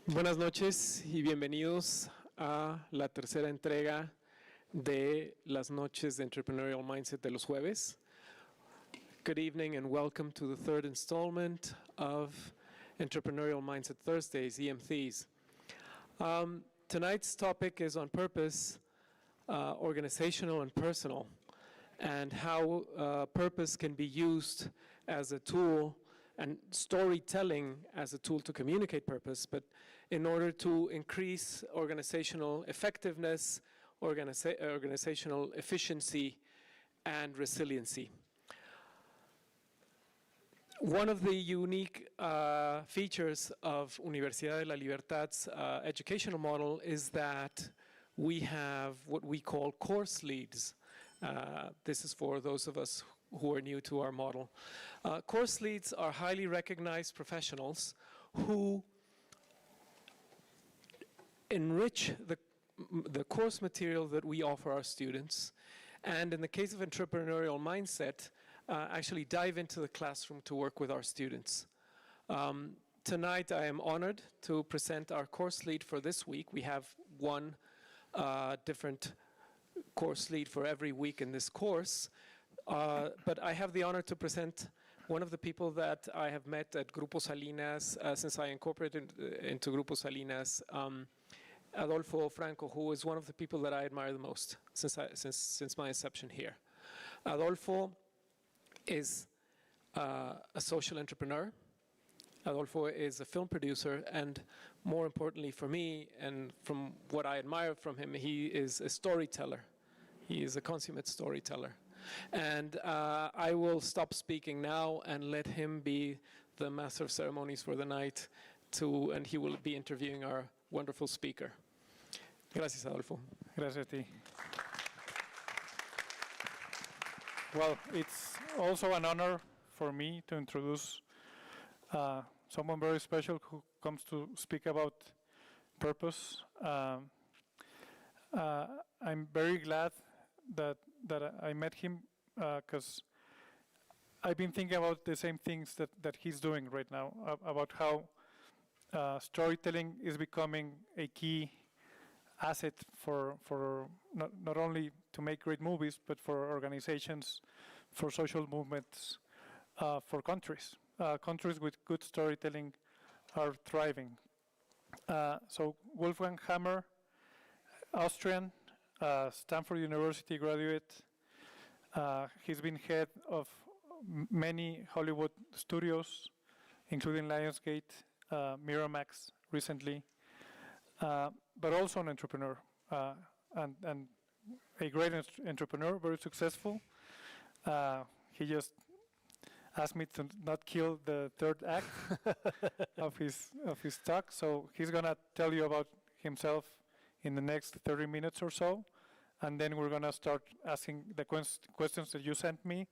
Buenas noches y bienvenidos a la tercera entrega de las noches de Entrepreneurial Mindset de los jueves. Good evening and welcome to the third installment of Entrepreneurial Mindset Thursdays, EMTs. Tonight's topic is on purpose, organizational and personal, and how purpose can be used as a tool and storytelling as a tool to communicate purpose, but in order to increase organizational effectiveness, organizational efficiency, and resiliency. One of the unique features of Universidad de la Libertad's educational model is that we have what we call course leads. This is for those of us who are new to our model. Course leads are highly recognized professionals who enrich the course material that we offer our students, and in the case of entrepreneurial mindset, actually dive into the classroom to work with our students. Tonight I am honored to present our course lead for this week. We have one different course lead for every week in this course. But I have the honor to present one of the people that I have met at Grupo Salinas since I incorporated into Grupo Salinas, Adolfo Franco, who is one of the people that I admire the most since my inception here. Adolfo is a social entrepreneur. Adolfo is a film producer, and more importantly for me, and from what I admire from him, he is a storyteller. He is a consummate storyteller. And I will stop speaking now and let him be the master of ceremonies for the night, and he will be interviewing our wonderful speaker. Gracias, Adolfo. Gracias a ti. Well, it's also an honor for me to introduce someone very special who comes to speak about purpose. I'm very glad that I met him because I've been thinking about the same things that he's doing right now, about how storytelling is becoming a key asset for not only to make great movies, but for organizations, for social movements, for countries. Countries with good storytelling are thriving. So Wolfgang Hammer, Austrian, Stanford University graduate. He's been head of many Hollywood studios, including Lionsgate, Miramax recently, but also an entrepreneur, and a great entrepreneur, very successful. He just asked me to not kill the third act of his talk, so he's gonna tell you about himself in the next 30 minutes or so, and then we're gonna start asking the questions that you sent me,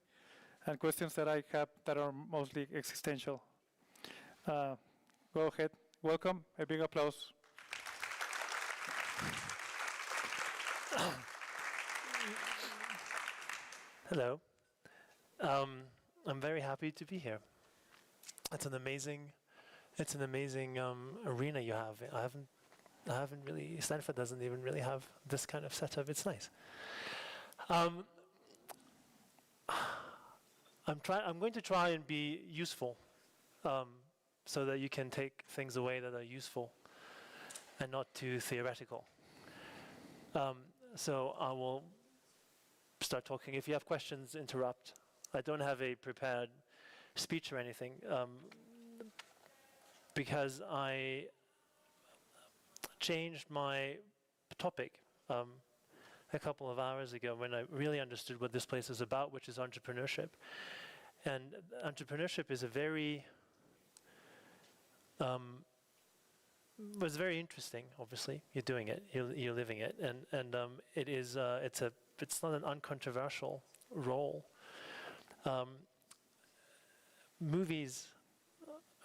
and questions that I have that are mostly existential. Go ahead, welcome, a big applause. Hello. I'm very happy to be here. It's an amazing arena you have. I haven't really. Stanford doesn't even really have this kind of setup. It's nice. I'm going to try and be useful, so that you can take things away that are useful, and not too theoretical. So I will start talking. If you have questions, interrupt. I don't have a prepared speech or anything, because I changed my topic a couple of hours ago when I really understood what this place is about, which is entrepreneurship. And entrepreneurship is a very was very interesting. Obviously, you're doing it, you're living it, and it is it's not an uncontroversial role. Movies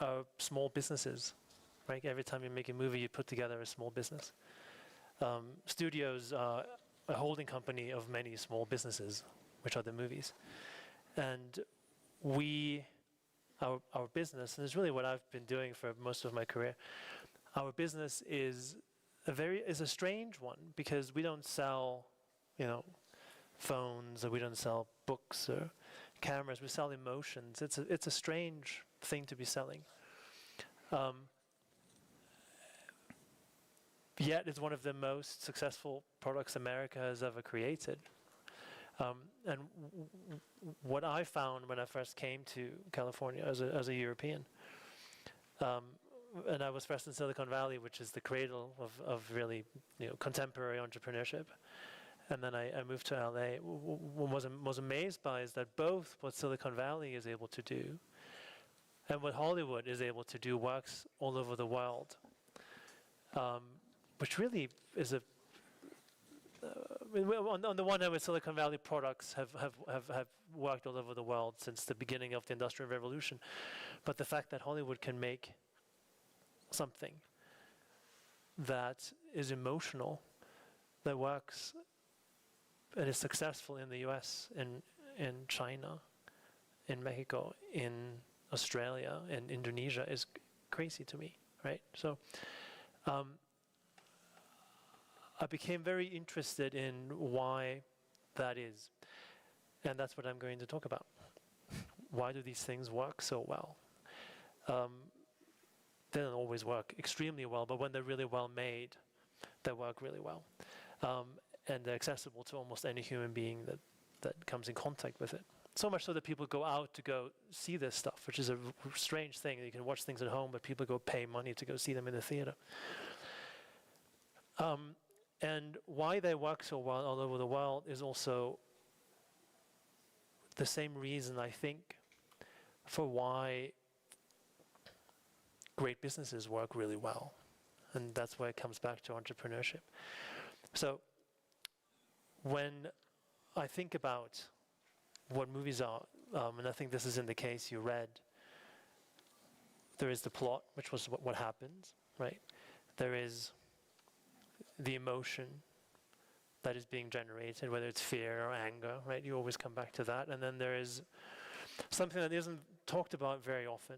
are small businesses, right? Every time you make a movie, you put together a small business. Studios are a holding company of many small businesses, which are the movies. And our business, and it's really what I've been doing for most of my career, our business is a strange one, because we don't sell, phones, or we don't sell books or cameras. We sell emotions. It's a strange thing to be selling. Yet it's one of the most successful products America has ever created. And what I found when I first came to California as a European, and I was first in Silicon Valley, which is the cradle of really contemporary entrepreneurship, and then I moved to LA. What was amazed by is that both what Silicon Valley is able to do and what Hollywood is able to do works all over the world, which really is on the one hand, with Silicon Valley, products have worked all over the world since the beginning of the Industrial Revolution. But the fact that Hollywood can make something that is emotional, that works and is successful in the US, in China, in Mexico, in Australia, in Indonesia, is crazy to me, right? So I became very interested in why that is. And that's what I'm going to talk about. Why do these things work so well? They don't always work extremely well, but when they're really well made, they work really well. And they're accessible to almost any human being that comes in contact with it. So much so that people go out to go see this stuff, which is a strange thing. You can watch things at home, but people go pay money to go see them in the theater. And why they work so well all over the world is also the same reason, I think, for why great businesses work really well. And that's why it comes back to entrepreneurship. So when I think about what movies are, and I think this is in the case you read, there is the plot, which was what happens, right? There is the emotion that is being generated, whether it's fear or anger, right? You always come back to that. And then there is something that isn't talked about very often.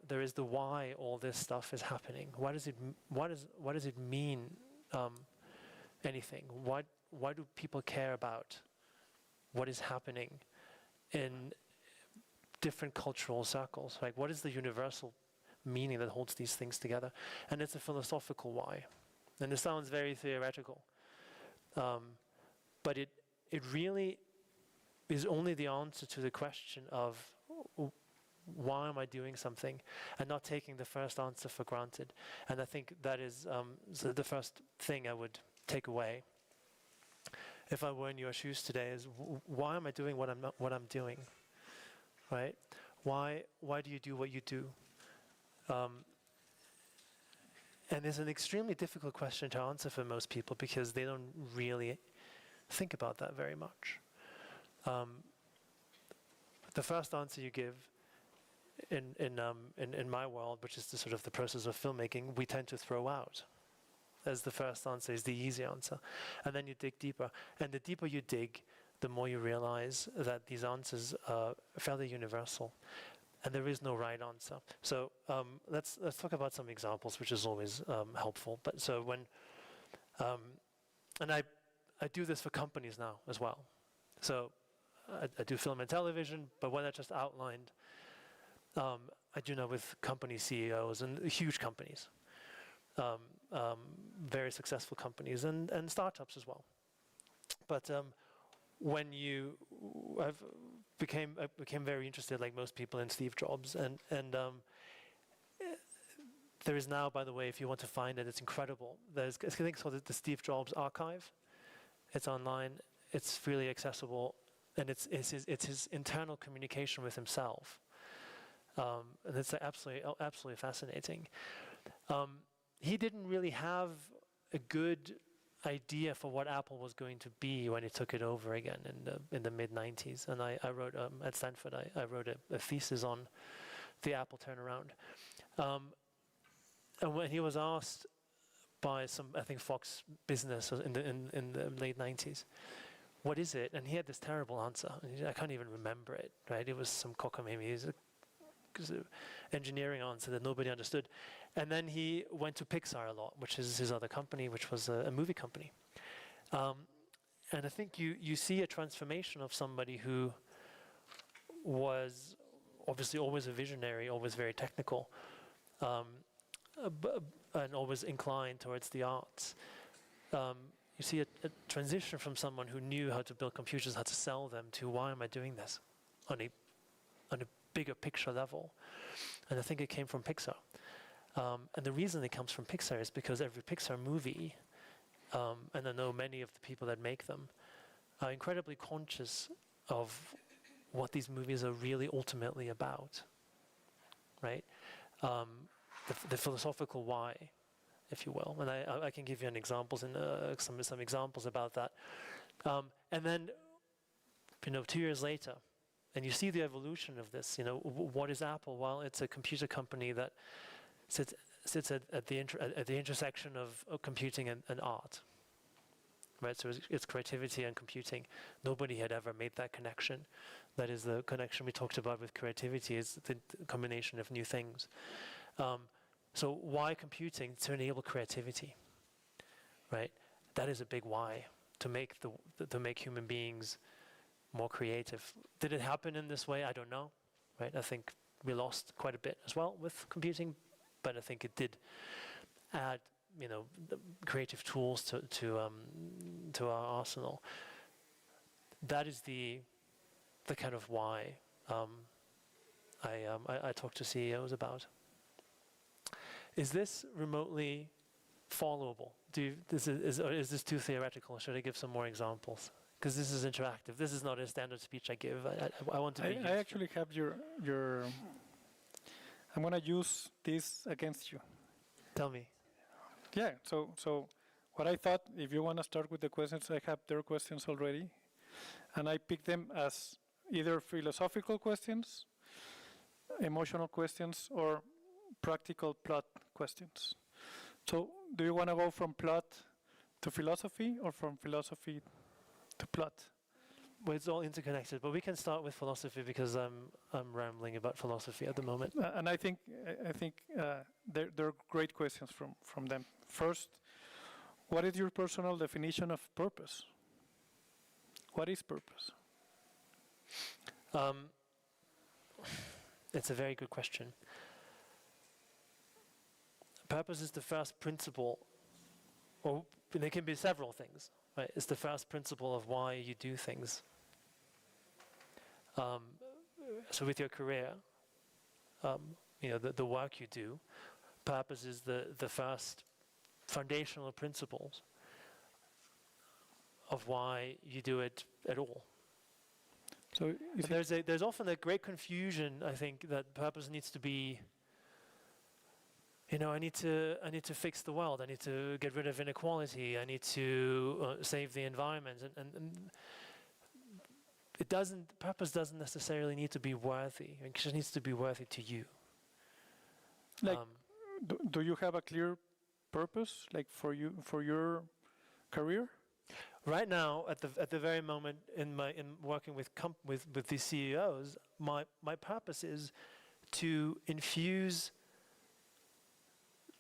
There is the why all this stuff is happening. Why does it mean anything? Why do people care about what is happening in different cultural circles? Like, what is the universal meaning that holds these things together? And it's a philosophical why. And it sounds very theoretical, but it really is only the answer to the question of why am I doing something, and not taking the first answer for granted. And I think that is the first thing I would take away if I were in your shoes today, is why am I doing what I'm doing, right? Why do you do what you do? And it's an extremely difficult question to answer for most people, because they don't really think about that very much. The first answer you give in my world, which is the sort of the process of filmmaking, we tend to throw out as the first answer, is the easy answer. And then you dig deeper. And the deeper you dig, the more you realize that these answers are fairly universal. And there is no right answer. So let's talk about some examples, which is always helpful. But so when, and I do this for companies now as well. So I do film and television, but what I just outlined, I do now with company CEOs and huge companies, very successful companies, and startups as well. But when you became very interested, like most people, in Steve Jobs, and there is now, by the way, if you want to find it, it's incredible. There's a thing called the Steve Jobs Archive. It's online. It's freely accessible, and it's his internal communication with himself, and it's absolutely fascinating. He didn't really have a good idea for what Apple was going to be when he took it over again in the mid-90s. And I wrote, at Stanford, I wrote a thesis on the Apple turnaround. And when he was asked by some, I think, Fox Business in the late 90s, what is it? And he had this terrible answer. I can't even remember it, right? It was some cockamamie. engineering answer that nobody understood. And then he went to Pixar a lot, which is his other company, which was a movie company. And I think you see a transformation of somebody who was obviously always a visionary, always very technical, and always inclined towards the arts. You see a transition from someone who knew how to build computers, how to sell them, to why am I doing this on a bigger picture level? And I think it came from Pixar. And the reason it comes from Pixar is because every Pixar movie, and I know many of the people that make them, are incredibly conscious of what these movies are really ultimately about, right? The philosophical why, if you will. And I can give you examples and some examples about that. And then, 2 years later, and you see the evolution of this. What is Apple? Well, it's a computer company that sits at the intersection of computing and art. Right, so it's creativity and computing. Nobody had ever made that connection. That is the connection we talked about with creativity, is the combination of new things. So why computing? To enable creativity, right? That is a big why, to make human beings more creative. Did it happen in this way? I don't know, right? I think we lost quite a bit as well with computing, but I think it did add the creative tools to our arsenal. That is the kind of why I talk to CEOs about. Is this remotely followable? Is this too theoretical? Should I give some more examples? Because this is interactive. This is not a standard speech I give. I want to be useful. I actually have your. I'm going to use this against you. Tell me. Yeah, so what I thought, if you want to start with the questions, I have their questions already. And I pick them as either philosophical questions, emotional questions, or practical plot questions. So do you want to go from plot to philosophy, or from philosophy to plot? Well, it's all interconnected, but we can start with philosophy because I'm rambling about philosophy at the moment. And I think there are great questions from them. First, what is your personal definition of purpose? What is purpose? It's a very good question. Purpose is the first principle, or there can be several things, right? It's the first principle of why you do things. So with your career, the work you do, purpose is the first foundational principles of why you do it at all. So there's often a great confusion, I think, that purpose needs to be, I need to fix the world, I need to get rid of inequality, I need to save the environment, and purpose doesn't necessarily need to be worthy. It just needs to be worthy to you. Like, do you have a clear purpose, like for your career? Right now, at the very moment in working with these CEOs, my purpose is to infuse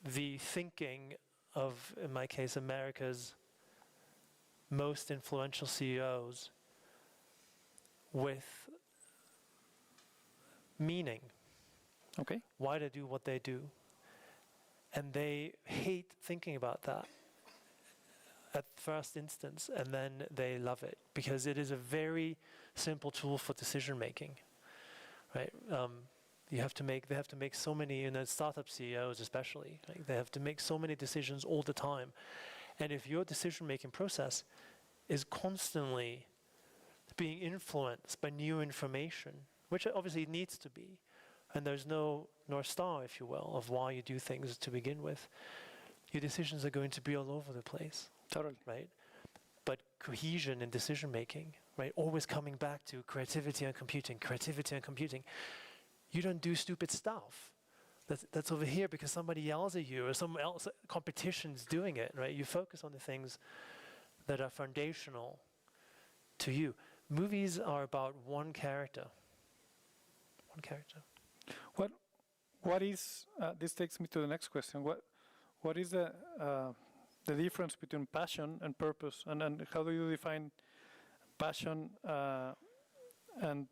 the thinking of, in my case, America's most influential CEOs with meaning. Okay. Why they do what they do. And they hate thinking about that at first instance, and then they love it because it is a very simple tool for decision making, right? They have to make so many, startup CEOs especially, right? They have to make so many decisions all the time. And if your decision making process is constantly being influenced by new information, which obviously needs to be, and there's no North Star, if you will, of why you do things to begin with, your decisions are going to be all over the place. Totally. Right? But cohesion in decision making, right? Always coming back to creativity and computing, creativity and computing. You don't do stupid stuff. That's over here because somebody yells at you or someone else, competition's doing it, right? You focus on the things that are foundational to you. Movies are about one character. One character. What is, this takes me to the next question. What is the difference between passion and purpose? And how do you define passion and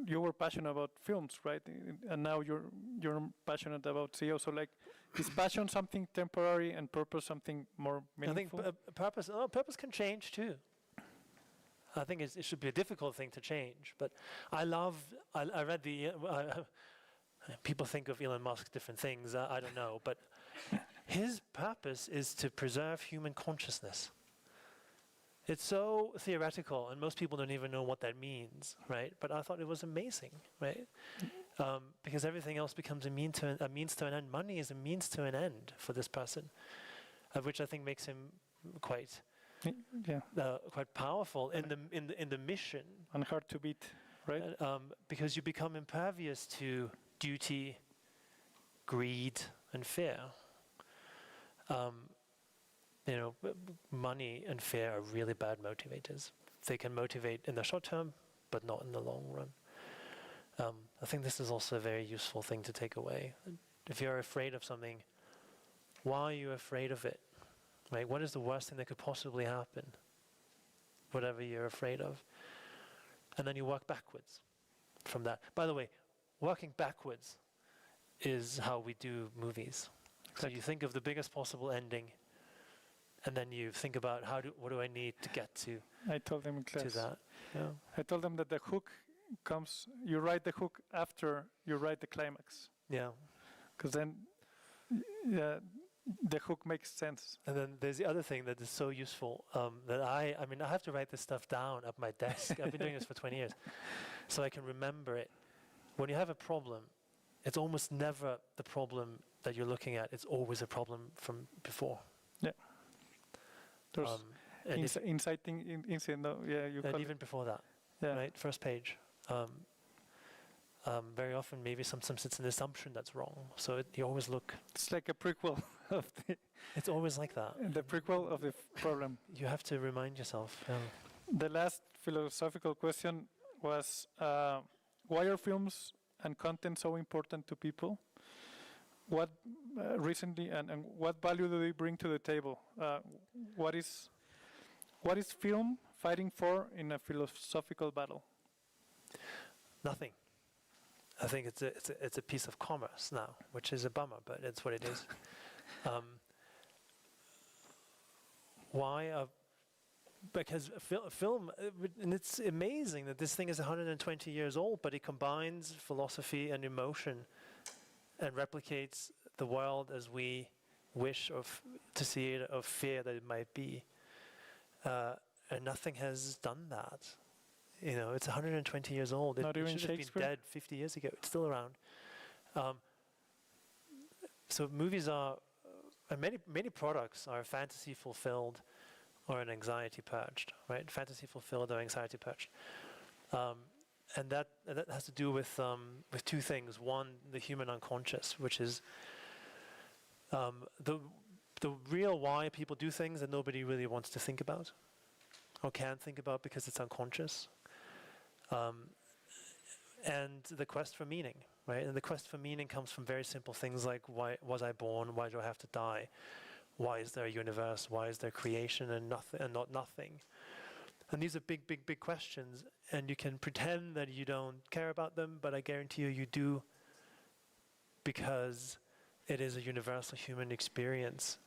you were passionate about films, right? And now you're passionate about SEO. So like, is passion something temporary and purpose something more meaningful? I think purpose can change too. I think it should be a difficult thing to change. But I read people think of Elon Musk different things. I don't know. But his purpose is to preserve human consciousness. It's so theoretical, and most people don't even know what that means, right? But I thought it was amazing, right? Because everything else becomes a means to an end. Money is a means to an end for this person, which I think makes him quite powerful in the mission. And hard to beat, right? Because you become impervious to duty, greed, and fear. Money and fear are really bad motivators. They can motivate in the short term, but not in the long run. I think this is also a very useful thing to take away. If you're afraid of something, why are you afraid of it? Right? What is the worst thing that could possibly happen? Whatever you're afraid of. And then you work backwards from that. By the way, working backwards is how we do movies. Exactly. So you think of the biggest possible ending, and then you think about what do I need to get to. I told them in class. To that. Yeah. I told them that the hook comes. You write the hook after you write the climax. Yeah. Because then, the hook makes sense. And then there's the other thing that is so useful that I have to write this stuff down at my desk. I've been doing this for 20 years, so I can remember it. When you have a problem, it's almost never the problem that you're looking at. It's always a problem from before. Yeah. There's inciting incident. And even before that, right? First page. Very often, maybe sometimes it's an assumption that's wrong. So you always look. It's like a prequel of the. It's always like that. The prequel of the problem. You have to remind yourself. The last philosophical question was, why are films and content so important to people? What recently and what value do they bring to the table? What is film fighting for in a philosophical battle? Nothing. I think it's a piece of commerce now, which is a bummer, but it's what it is. Why? Because film, and it's amazing that this thing is 120 years old, but it combines philosophy and emotion and replicates the world as we wish to see it, of fear that it might be. And nothing has done that. It's 120 years old. It should have been dead 50 years ago. It's still around. So movies are, and many products are fantasy fulfilled or an anxiety purged, right? Fantasy fulfilled or anxiety purged. And that has to do with two things. One, the human unconscious, which is the real why people do things that nobody really wants to think about or can think about because it's unconscious. And the quest for meaning, right? And the quest for meaning comes from very simple things like, why was I born? Why do I have to die? Why is there a universe? Why is there creation and nothing and not nothing? And these are big, big, big questions. And you can pretend that you don't care about them, but I guarantee you do, because it is a universal human experience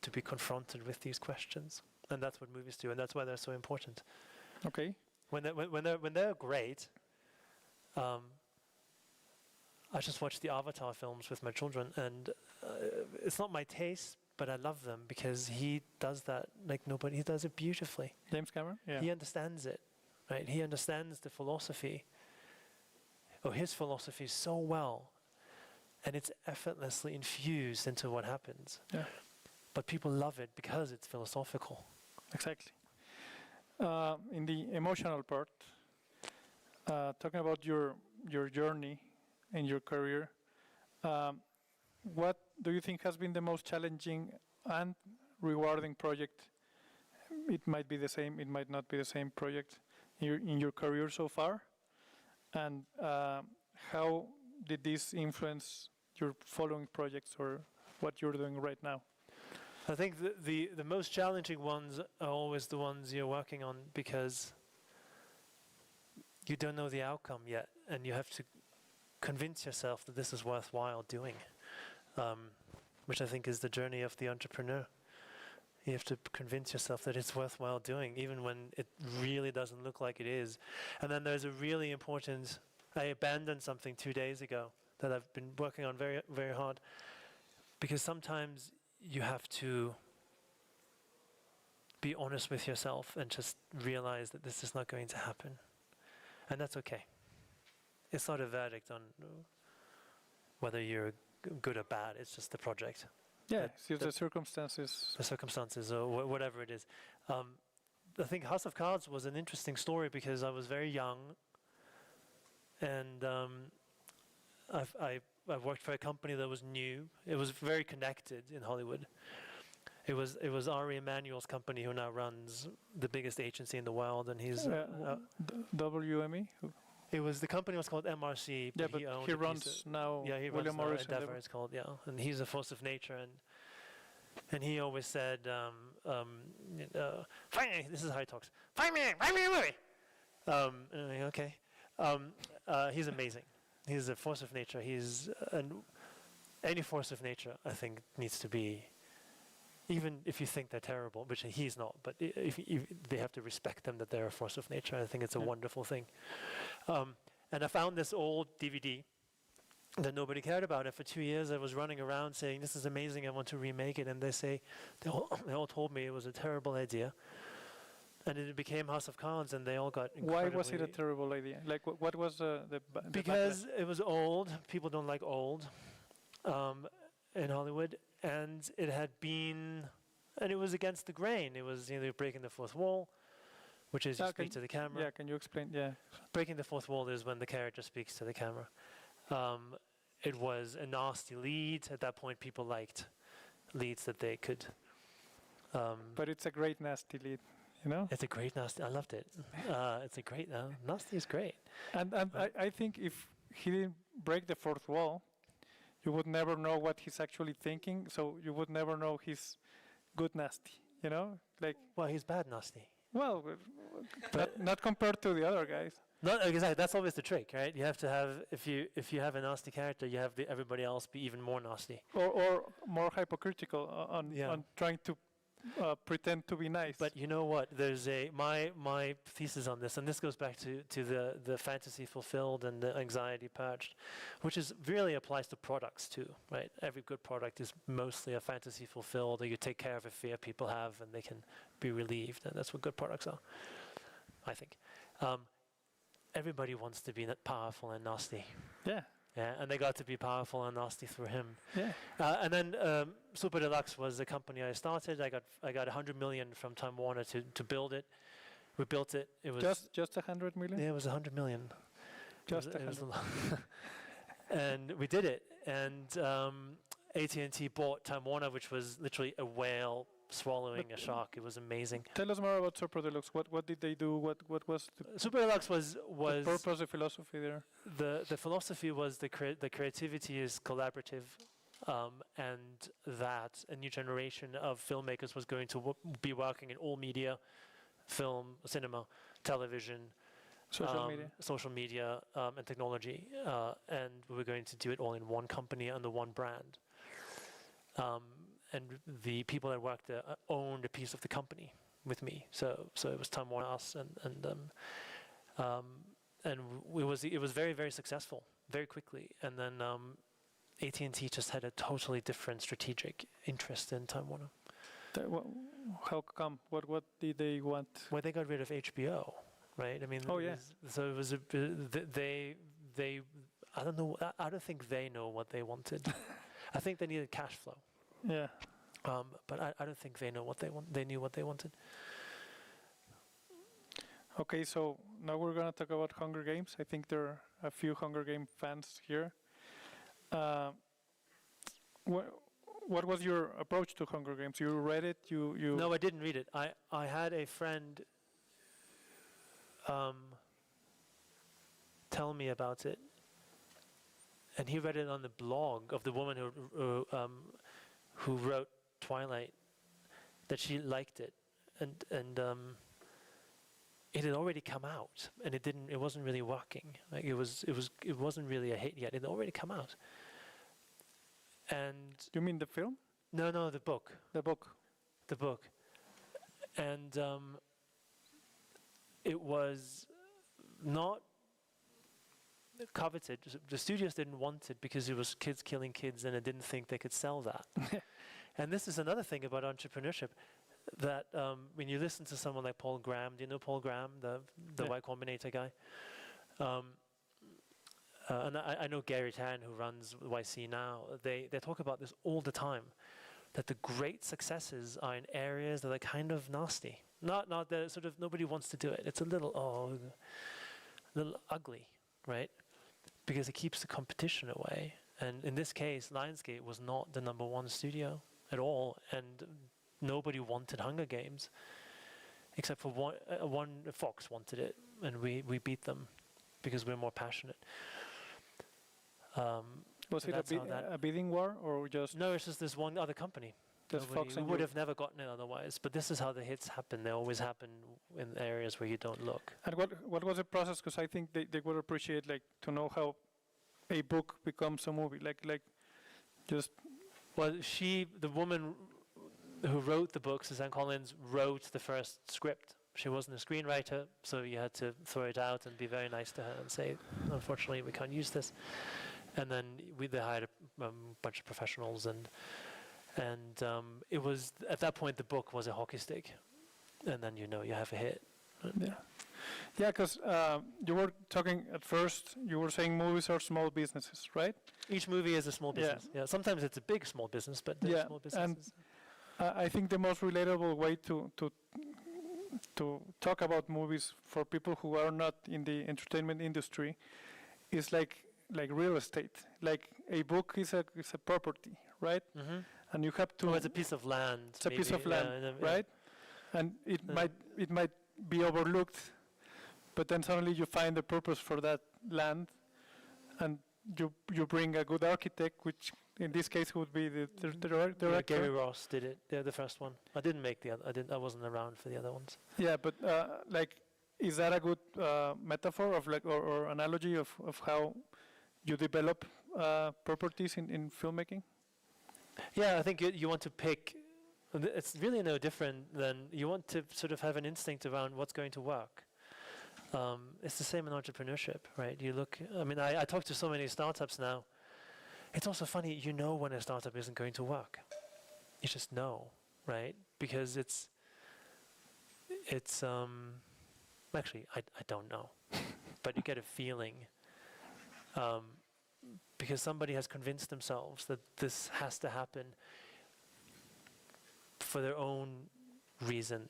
to be confronted with these questions. And that's what movies do, and that's why they're so important. Okay. When they're great, I just watched the Avatar films with my children, and it's not my taste, but I love them because he does that like nobody. He does it beautifully. James Cameron? Yeah. He understands it, right? He understands the philosophy, or his philosophy, so well, and it's effortlessly infused into what happens. Yeah. But people love it because it's philosophical. Exactly. In the emotional part, talking about your journey and your career, what do you think has been the most challenging and rewarding project? It might be the same, it might not be the same project in your career so far. And how did this influence your following projects or what you're doing right now? I think the most challenging ones are always the ones you're working on because you don't know the outcome yet, and you have to convince yourself that this is worthwhile doing, which I think is the journey of the entrepreneur. You have to convince yourself that it's worthwhile doing, even when it really doesn't look like it is. And then there's a really important, I abandoned something 2 days ago that I've been working on very, very hard, because sometimes you have to be honest with yourself and just realize that this is not going to happen. And that's okay. It's not a verdict on whether you're good or bad, it's just the project. Yeah, see the circumstances. The circumstances or whatever it is. I think House of Cards was an interesting story because I was very young, and I worked for a company that was new. It was very connected in Hollywood. It was Ari Emanuel's company who now runs the biggest agency in the world, and he's WME. The company was called MRC. Yeah, but he runs now. Yeah, he William runs Morris Endeavor. It's called, yeah, and he's a force of nature, and he always said, "Find me." This is how he talks. Find me a movie. And I'm like, okay. He's amazing. He's a force of nature. Any force of nature, I think, needs to be, even if you think they're terrible, which he's not, but if they have to respect them that they're a force of nature. I think it's a wonderful thing. And I found this old DVD that nobody cared about. And for 2 years, I was running around saying, "This is amazing, I want to remake it." And they all told me it was a terrible idea. And it became House of Cards, and they all got incredibly... Why was it a terrible idea? Like, what was the Because it was old. People don't like old in Hollywood. And it had been... And it was against the grain. It was breaking the fourth wall, which is you speak to the camera. Yeah, can you explain? Yeah. Breaking the fourth wall is when the character speaks to the camera. It was a nasty lead. At that point, people liked leads that they could... but it's a great nasty lead. You know? It's a great nasty. I loved it. It's a great nasty is great. And I think if he didn't break the fourth wall, you would never know what he's actually thinking. So you would never know he's good nasty. You know, like. Well, he's bad nasty. Well, not compared to the other guys. Not exactly. That's always the trick, right? You have to have if you have a nasty character, you have everybody else be even more nasty. Or more hypocritical on trying to. Pretend to be nice. But you know what? There's my thesis on this, and this goes back to the fantasy fulfilled and the anxiety purged, which is really applies to products too, right? Every good product is mostly a fantasy fulfilled, or you take care of a fear people have, and they can be relieved, and that's what good products are, I think. Everybody wants to be powerful and nasty. Yeah. Yeah, and they got to be powerful and nasty through him. Yeah. And then Super Deluxe was the company I started. I got 100 million from Time Warner to build it. We built it. It was just 100 million. Yeah, it was 100 million. Just it was a lot. And we did it. And AT&T bought Time Warner, which was literally a whale swallowing a shark. It was amazing. Tell us more about Super Deluxe. What did they do? What was the Super Deluxe was the purpose, the philosophy there? The philosophy was the creativity is collaborative, and that a new generation of filmmakers was going to be working in all media, film, cinema, television, social media, and technology, and we were going to do it all in one company under one brand. And the people that worked there owned a piece of the company with me. So it was Time Warner, us, and it was very, very successful very quickly. And then AT&T just had a totally different strategic interest in Time Warner. How come? What did they want? Well, they got rid of HBO, right? I mean, so it was they. I don't know. I don't think they know what they wanted. I think they needed cash flow. Yeah. But I don't think they know what they want. They knew what they wanted. Okay, so now we're going to talk about Hunger Games. I think there are a few Hunger Game fans here. What was your approach to Hunger Games? You read it? You No, I didn't read it. I had a friend tell me about it. and he read it on the blog of the woman who wrote Twilight, that she liked it, and it had already come out, and it wasn't really working. Like it wasn't really a hit yet. It had already come out. And You mean the film? no, the book. The book. The book. And it was not coveted. The studios didn't want it because it was kids killing kids, and it didn't think they could sell that. And this is another thing about entrepreneurship, that when you listen to someone like Paul Graham, do you know Paul Graham, the Y Combinator guy? And I know Gary Tan, who runs YC now. They talk about this all the time, that the great successes are in areas that are kind of nasty. Not that sort of nobody wants to do it. It's a little ugly, right? Because it keeps the competition away. And in this case, Lionsgate was not the #1 studio at all, and nobody wanted Hunger Games, except for one. Fox wanted it, and we beat them because we're more passionate. Was So it that's how a bidding war, or just No, it's just this one other company. just Fox We and would you? have never gotten it otherwise. But this is how the hits happen. They always happen in areas where you don't look. And what was the process? Because I think they would appreciate like to know how a book becomes a movie. Like just Well, the woman who wrote the book, Suzanne Collins, wrote the first script. She wasn't a screenwriter, so you had to throw it out and be very nice to her and say, unfortunately, we can't use this. And then they hired a bunch of professionals, and it was, at that point, the book was a hockey stick. And then you have a hit. yeah, because you were talking at first. You were saying movies are small businesses, right? Each movie is a small Yeah. business. Yeah. Sometimes it's a big small business, but they're small and businesses. I think the most relatable way to talk about movies for people who are not in the entertainment industry is like real estate. Like a book is a property, right? Mm-hmm. And you have to. Or it's a piece of land. It's a piece maybe. of land, Yeah. right? And it might be overlooked, but then suddenly you find the purpose for that land, and you bring a good architect, which in this case would be the director. Yeah, Gary Ross did it. They're the first one. I didn't make the other. I wasn't around for the other ones. Yeah, but is that a good metaphor of or analogy of how you develop properties in filmmaking? Yeah, I think you want to pick. It's really no different than you want to sort of have an instinct around what's going to work. It's the same in entrepreneurship, right? You look. I mean, I talk to so many startups now. It's also funny, when a startup isn't going to work. You just know, right? Because it's actually, I don't know. But you get a feeling. Because somebody has convinced themselves that this has to happen for their own reason,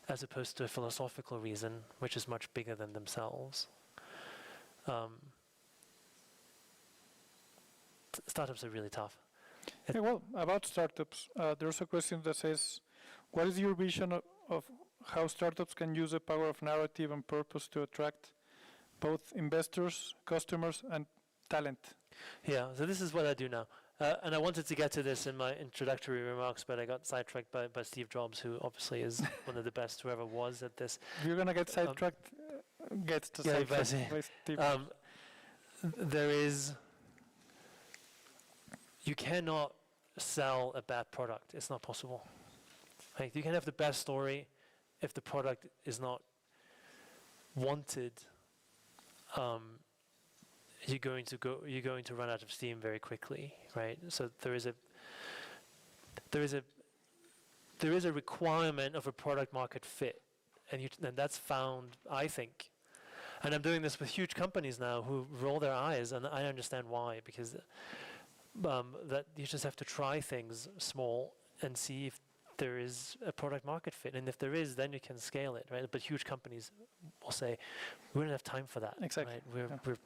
as opposed to a philosophical reason, which is much bigger than themselves. Startups are really tough. Yeah, well, about startups, there's a question that says, what is your vision of how startups can use the power of narrative and purpose to attract both investors, customers, and talent? Yeah, so this is what I do now. And I wanted to get to this in my introductory remarks, but I got sidetracked by Steve Jobs, who obviously is one of the best who ever was at this. If you're going to get sidetracked, get to sidetracked by Steve. You cannot sell a bad product. It's not possible. Like, you can have the best story if the product is not wanted. You're going to run out of steam very quickly, right? So there is a requirement of a product market fit, and that's found, I think. And I'm doing this with huge companies now who roll their eyes, and I understand why, because that you just have to try things small and see if there is a product market fit, and if there is, then you can scale it, right? But huge companies will say, we don't have time for that. Exactly. Right?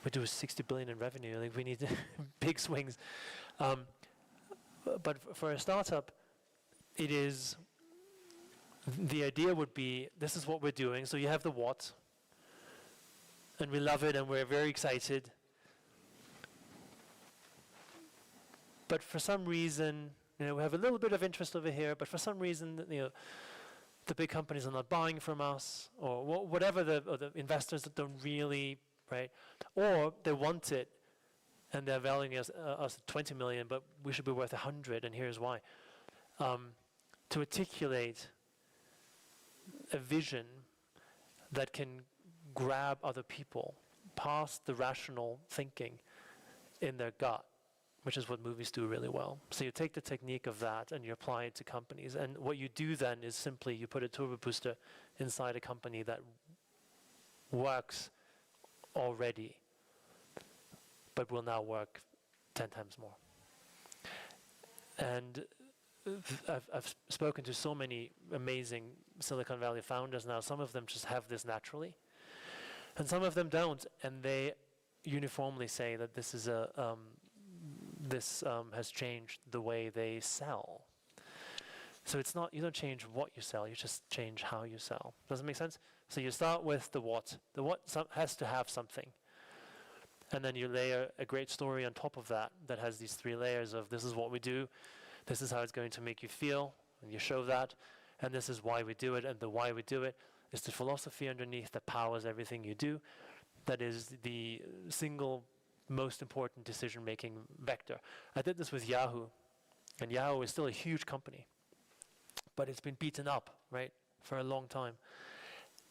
We do 60 billion in revenue. Like, we need big swings. But for a startup, it is, the idea would be, this is what we're doing. So you have the what, and we love it, and we're very excited. but for some reason, we have a little bit of interest over here, but for some reason, the big companies are not buying from us, or whatever or the investors that don't really, right? Or they want it, and they're valuing us at 20 million, but we should be worth 100, and here's why. To articulate a vision that can grab other people past the rational thinking in their gut, which is what movies do really well. So you take the technique of that and you apply it to companies. And what you do then is simply you put a turbo booster inside a company that works already, but will now work 10 times more. And I've spoken to so many amazing Silicon Valley founders now. Some of them just have this naturally, and some of them don't. And they uniformly say that this is has changed the way they sell. So it's not, you don't change what you sell, you just change how you sell. Does it make sense? So you start with the what. The what has to have something. And then you layer a great story on top of that that has these 3 layers of this is what we do, this is how it's going to make you feel, and you show that, and this is why we do it, and the why we do it is the philosophy underneath that powers everything you do. That is the single most important decision-making vector. I did this with Yahoo, and Yahoo is still a huge company, but it's been beaten up, right, for a long time.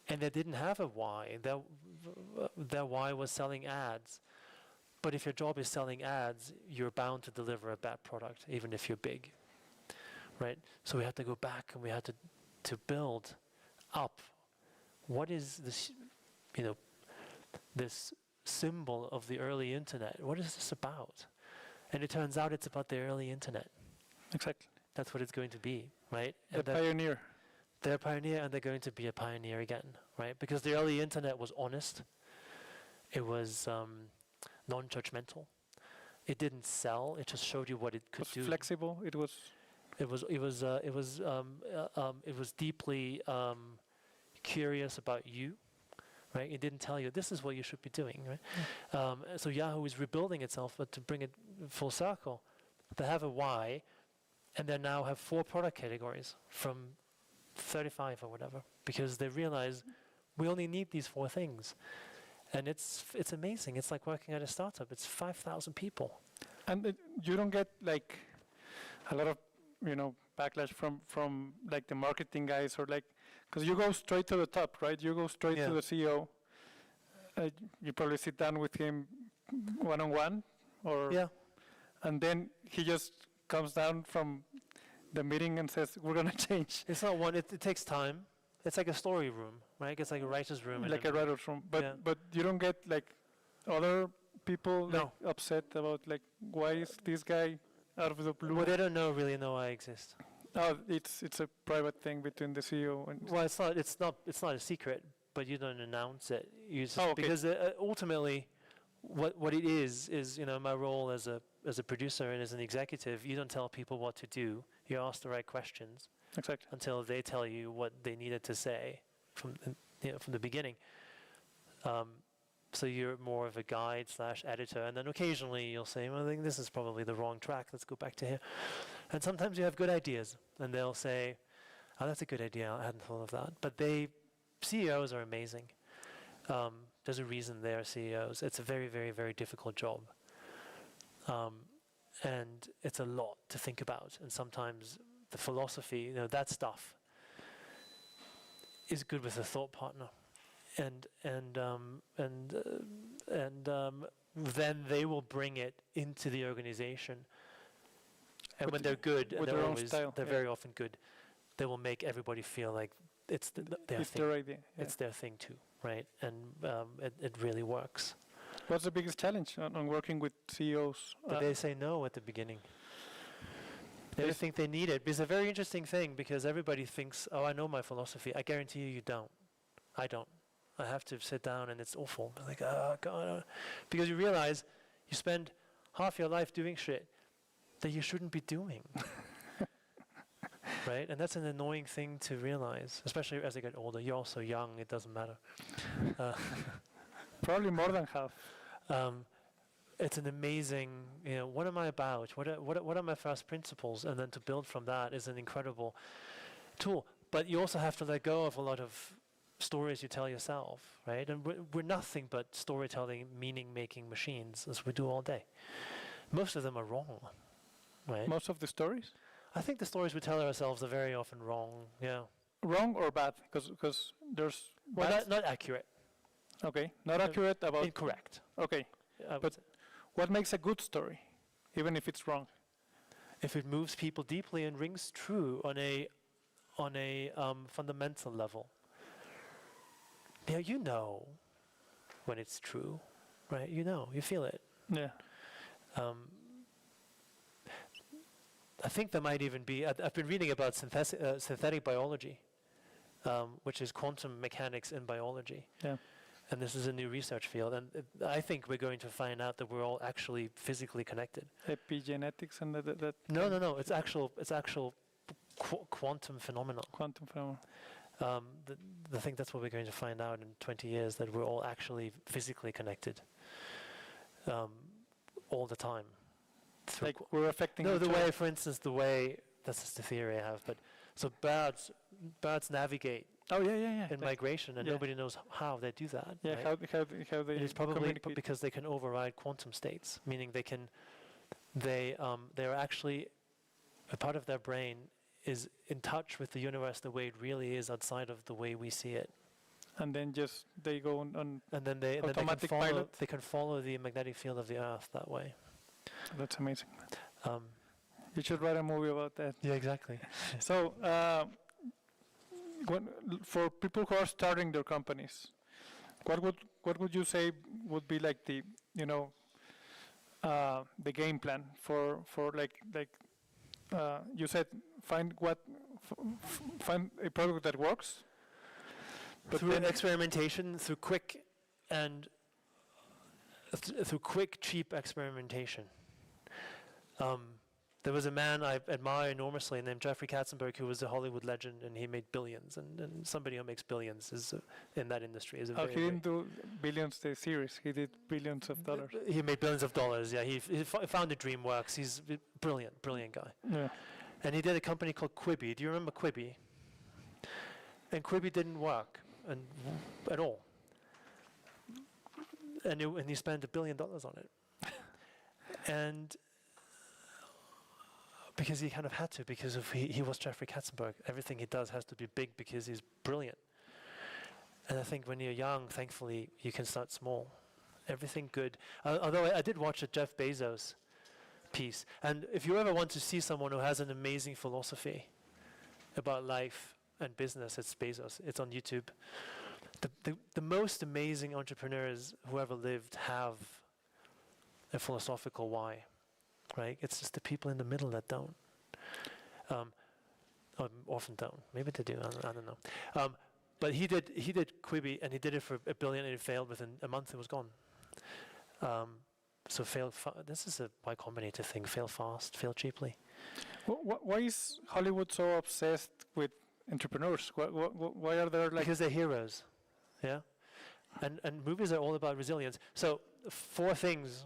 And they didn't have a why. Their why was selling ads. But if your job is selling ads, you're bound to deliver a bad product, even if you're big, right? So we had to go back and we had to build up. What is this, this symbol of the early internet? What is this about? And it turns out it's about the early internet. Exactly. That's what it's going to be, right? The pioneer. They're a pioneer, and they're going to be a pioneer again, right? Because the early internet was honest. It was non-judgmental. It didn't sell. It just showed you what it could do. Flexible. It was deeply curious about you, right? It didn't tell you this is what you should be doing, right? So Yahoo is rebuilding itself, but to bring it full circle, they have a why, and they now have 4 product categories from 35 or whatever, because they realize we only need these 4 things. And it's amazing. It's like working at a startup. It's 5,000 people. And you don't get like a lot of, backlash from like the marketing guys, or like, because you go straight to the top, right? You go straight to the CEO. You probably sit down with him one-on-one, or and then he just comes down from the meeting and says, we're going to change. It's not one, it takes time. It's like a story room, right? It's like a writer's room. Like a writer's room. But you don't get like other people like upset about like, why is this guy out of the blue? Well, they don't really know I exist. Oh, it's a private thing between the CEO and... Well, it's not a secret, but you don't announce it. You just, okay. Because ultimately, what it is my role as a producer and as an executive. You don't tell people what to do. You ask the right questions. Exactly. Until they tell you what they needed to say from the beginning. So you're more of a guide / editor, and then occasionally you'll say, well, I think this is probably the wrong track. Let's go back to here. And sometimes you have good ideas, and they'll say, oh, that's a good idea. I hadn't thought of that. But CEOs are amazing. There's a reason they are CEOs. It's a very, very, very difficult job. And it's a lot to think about. And sometimes the philosophy, that stuff is good with a thought partner. And then they will bring it into the organization. And when they're good, and their own style, they're very often good, they will make everybody feel like it's their thing. Their idea. Yeah. It's their thing too, right? And it really works. What's the biggest challenge on working with CEOs? But they say no at the beginning. They don't think they need it. It's a very interesting thing, because everybody thinks, oh, I know my philosophy. I guarantee you don't. I don't. I have to sit down and it's awful. Like, oh, God. Because you realize you spend half your life doing shit that you shouldn't be doing. Right? And that's an annoying thing to realize, especially as I get older. You're also young. It doesn't matter. Probably more than half. it's an amazing, what am I about? What are my first principles? And then to build from that is an incredible tool. But you also have to let go of a lot of stories you tell yourself, right? And we're nothing but storytelling, meaning-making machines, as we do all day. Most of them are wrong, right? Most of the stories? I think the stories we tell ourselves are very often wrong, yeah. Wrong or bad? Because there's Well, bad. not accurate. Okay, not accurate about. Incorrect. Okay, I would but say. what makes a good story, even if it's wrong? If it moves people deeply and rings true on a fundamental level. Yeah, you know when it's true, right? You feel it. Yeah. I think there might even be, I've been reading about synthetic biology, which is quantum mechanics in biology. Yeah. And this is a new research field, and I think we're going to find out that we're all actually physically connected. Epigenetics and that. No, it's actual quantum phenomenon. Quantum phenomenon. I think that's what we're going to find out in 20 years, that we're all actually physically connected all the time. Like we're affecting. No, each the other. way, for instance, that's just the theory I have, but so birds navigate Oh yeah. in migration, and yeah. nobody knows how they do that. Yeah, right? how they And it's probably communicate. because they can override quantum states, meaning they're actually, a part of their brain is in touch with the universe the way it really is outside of the way we see it. And then just they go on. And then they Automatic can follow, pilot? they can follow the magnetic field of the Earth that way. That's amazing. Um, You should write a movie about that. yeah, exactly. So, for people who are starting their companies, what would you say would be like the the game plan for you said find a product that works, but Through then experimentation, through quick cheap experimentation. There was a man I admire enormously named Jeffrey Katzenberg, who was a Hollywood legend, and he made billions. And somebody who makes billions is in that industry is a very, he didn't do billions the series. He did billions of dollars. He made billions of dollars. Yeah, he founded DreamWorks. He's a brilliant guy. Yeah. And he did a company called Quibi. Do you remember Quibi? And Quibi didn't work at all. And he spent $1 billion on it. And because he kind of had to, because he was Jeffrey Katzenberg. Everything he does has to be big because he's brilliant. And I think when you're young, thankfully, you can start small. Everything good. Although I did watch a Jeff Bezos piece. And if you ever want to see someone who has an amazing philosophy about life and business, it's Bezos. It's on YouTube. The most amazing entrepreneurs who ever lived have a philosophical why. Right? It's just the people in the middle that don't. Often don't. Maybe they do. I don't know. But he did Quibi, and he did it for $1 billion, and it failed within a month. It was gone. So fail. This is a Y Combinator to think. Fail fast, fail cheaply. Why is Hollywood so obsessed with entrepreneurs? Why are there like? Because they're heroes. Yeah. And movies are all about resilience. So 4 things.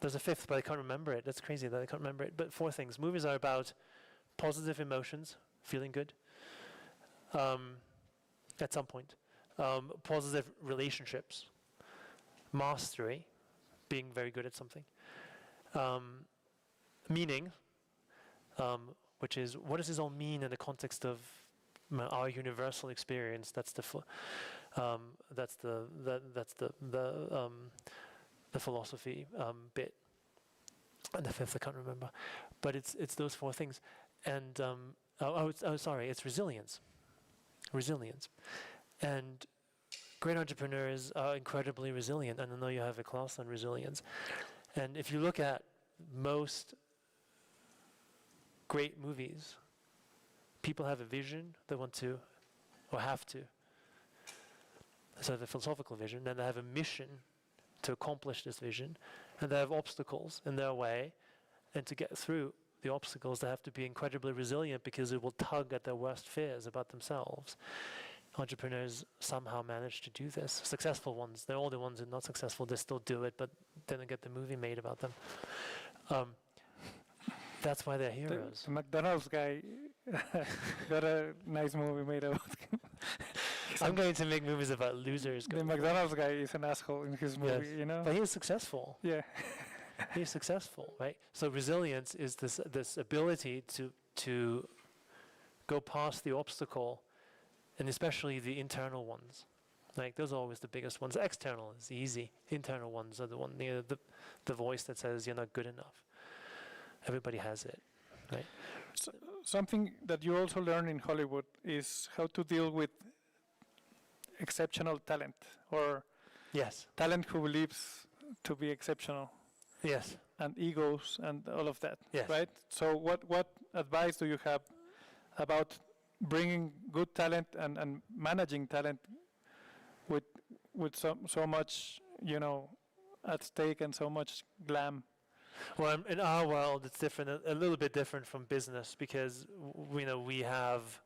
There's a 5th, but I can't remember it. That's crazy that I can't remember it. But 4 things. Movies are about positive emotions, feeling good, at some point. Positive relationships, mastery, being very good at something. Meaning, which is, what does this all mean in the context of our universal experience? That's the philosophy bit, and the 5th I can't remember, but it's those 4 things, and sorry, it's resilience, and great entrepreneurs are incredibly resilient, and I know you have a class on resilience, and if you look at most great movies, people have a vision they want to, or have to. So the philosophical vision, then they have a mission to accomplish this vision, and they have obstacles in their way, and to get through the obstacles they have to be incredibly resilient because it will tug at their worst fears about themselves. entrepreneurs somehow manage to do this. Successful ones, they're all the ones that are not successful, they still do it, but they don't get the movie made about them. That's why they're heroes. The McDonald's guy got a nice movie made about him. I'm going to make movies about losers. The McDonald's guy is an asshole in his movie, Yes. you know? But he is successful. Yeah. He's successful, right? So resilience is this ability to go past the obstacle, and especially the internal ones. Like those are always the biggest ones. External is easy. Internal ones are the one, the voice that says you're not good enough. Everybody has it, right? Something that you also learn in Hollywood is how to deal with exceptional talent, or Yes. talent who believes to be exceptional, Yes. and egos and all of that, Yes. right? So what advice do you have about bringing good talent and managing talent with so much, you know, at stake and so much glam? Well, in our world, it's different, a little bit different from business, because we have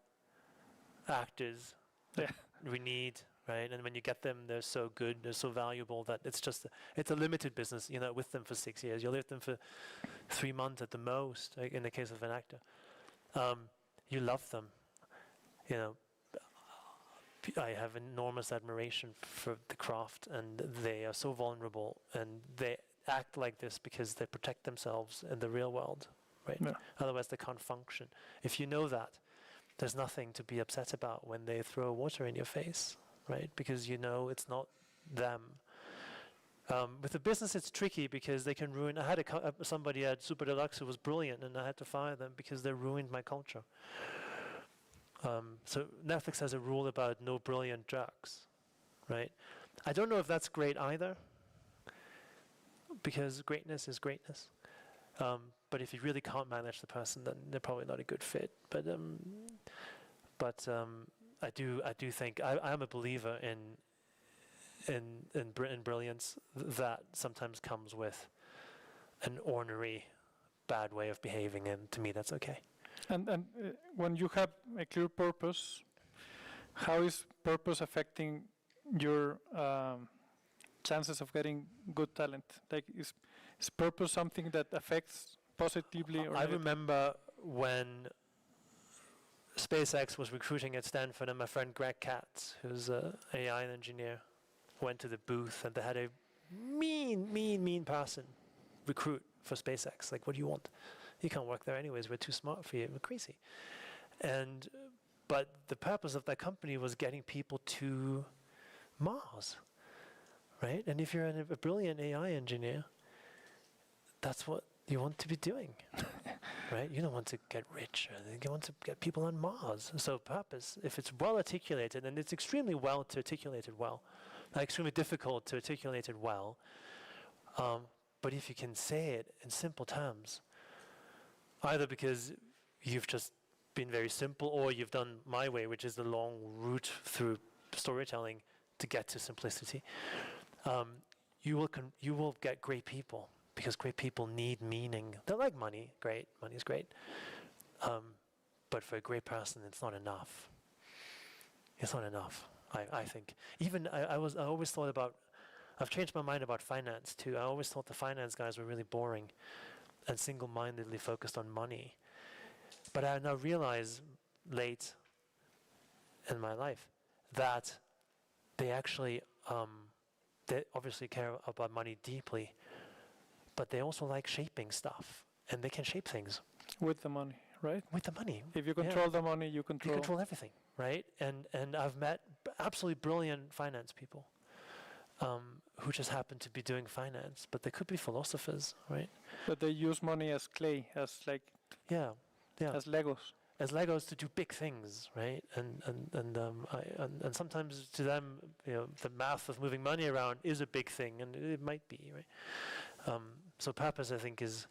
actors that we need, right? And when you get them, they're so good, they're so valuable that it's a limited business. You're not with them for 6 years. You're with them for 3 months at the most, like in the case of an actor. You love them. I have enormous admiration for the craft, and they are so vulnerable, and they act like this because they protect themselves in the real world, right? Yeah. Otherwise they can't function. If you know that, there's nothing to be upset about when they throw water in your face, right? Because you know it's not them. With the business, it's tricky because they can ruin. I had somebody at Super Deluxe who was brilliant, and I had to fire them because they ruined my culture. So Netflix has a rule about no brilliant jerks, right? I don't know if that's great either, because greatness is greatness. But if you really can't manage the person, then they're probably not a good fit. But I do think I'm a believer in brilliance that sometimes comes with an ornery, bad way of behaving, and to me that's okay. And when you have a clear purpose, how is purpose affecting your chances of getting good talent? Like, is purpose something that affects positively or I negatively? remember when SpaceX was recruiting at Stanford, and my friend Greg Katz, who's an AI engineer, went to the booth, and they had a mean person recruit for SpaceX. Like, what do you want? You can't work there anyways. We're too smart for you. We're crazy. But the purpose of that company was getting people to Mars, right? And if you're a brilliant AI engineer, that's what you want to be doing, right? You don't want to get rich. You want to get people on Mars. So purpose, if it's well articulated, and it's extremely extremely difficult to articulate it well, but if you can say it in simple terms, either because you've just been very simple, or you've done my way, which is the long route through storytelling to get to simplicity, you will get great people, because great people need meaning. They like money, great, money's great, but for a great person, it's not enough. It's not enough, I think. Even I always thought about, I've changed my mind about finance too. I always thought the finance guys were really boring and single-mindedly focused on money. But I now realize late in my life that they actually, they obviously care about money deeply, but they also like shaping stuff, and they can shape things. With the money, right? With the money. If you control the money, you control... You control everything, right? And I've met absolutely brilliant finance people who just happen to be doing finance, but they could be philosophers, right? But they use money as clay, as like... Yeah. As Legos. As Legos to do big things, right? And sometimes to them, the math of moving money around is a big thing, and it might be, right? So purpose, I think, is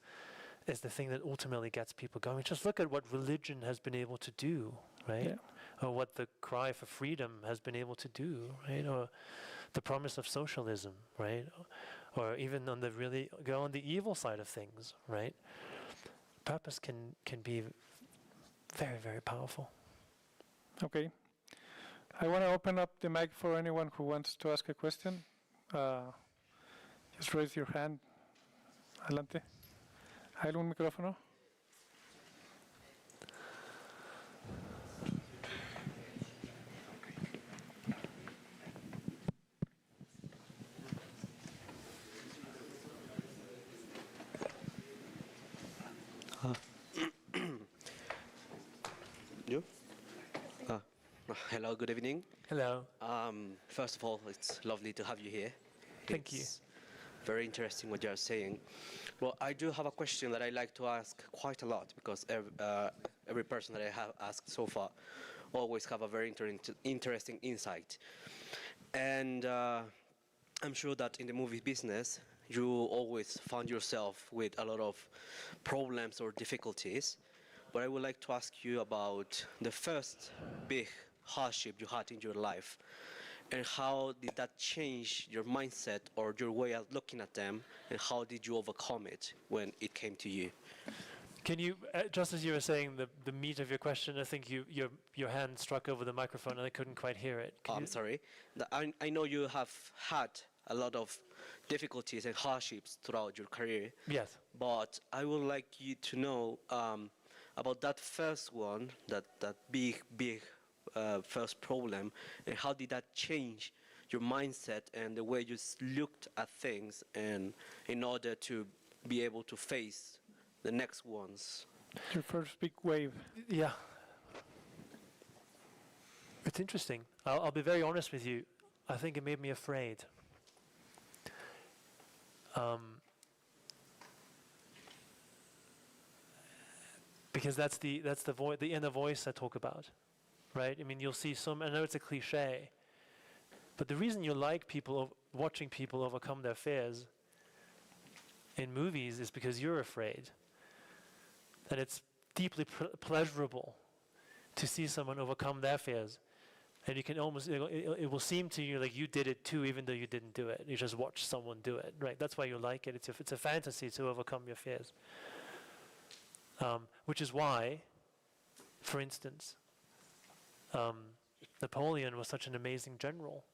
the thing that ultimately gets people going. Just look at what religion has been able to do, right? Yeah. Or what the cry for freedom has been able to do, right? Or the promise of socialism, right? Or even on the evil side of things, right? Purpose can be very, very powerful. Okay. I want to open up the mic for anyone who wants to ask a question. Just raise your hand. Adelante. ¿Hay algún micrófono? You? Hello, good evening. Hello. First of all, it's lovely to have you here. Thank you. It's very interesting what you're saying. Well, I do have a question that I like to ask quite a lot because every person that I have asked so far always have a very interesting insight. And I'm sure that in the movie business, you always found yourself with a lot of problems or difficulties. But I would like to ask you about the first big hardship you had in your life, and how did that change your mindset or your way of looking at them, and how did you overcome it when it came to you? Can you, just as you were saying the meat of your question, I think your hand struck over the microphone and I couldn't quite hear it. I'm sorry. I know you have had a lot of difficulties and hardships throughout your career. Yes. But I would like you to know about that first one, that big first problem, and how did that change your mindset and the way you looked at things, and in order to be able to face the next ones? Your first big wave. Yeah. It's interesting. I'll be very honest with you. I think it made me afraid. Because that's the inner voice I talk about, right? I mean, you'll see some. I know it's a cliche, but the reason you like watching people overcome their fears in movies is because you're afraid, and it's deeply pleasurable to see someone overcome their fears, and you can almost it will seem to you like you did it too, even though you didn't do it. You just watched someone do it, right? That's why you like it. It's a fantasy to overcome your fears. Which is why, for instance, Napoleon was such an amazing general,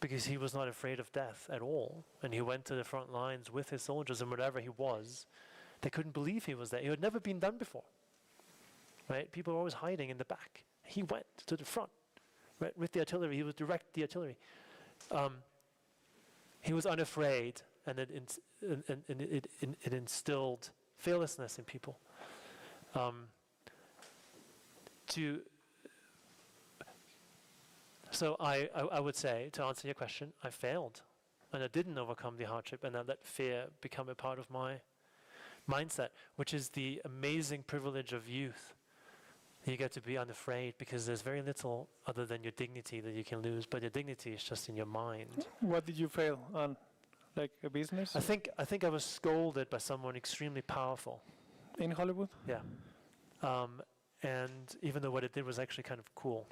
because he was not afraid of death at all, and he went to the front lines with his soldiers, and whatever he was, they couldn't believe he was there. It had never been done before, right? People were always hiding in the back. He went to the front, right, with the artillery. He would direct the artillery. He was unafraid, and it instilled fearlessness in people. So I would say, to answer your question, I failed, and I didn't overcome the hardship, and I let fear become a part of my mindset, which is the amazing privilege of youth. You get to be unafraid because there's very little other than your dignity that you can lose, but your dignity is just in your mind. What did you fail on? Like a business? I think I was scolded by someone extremely powerful. In Hollywood? Yeah. And even though what it did was actually kind of cool.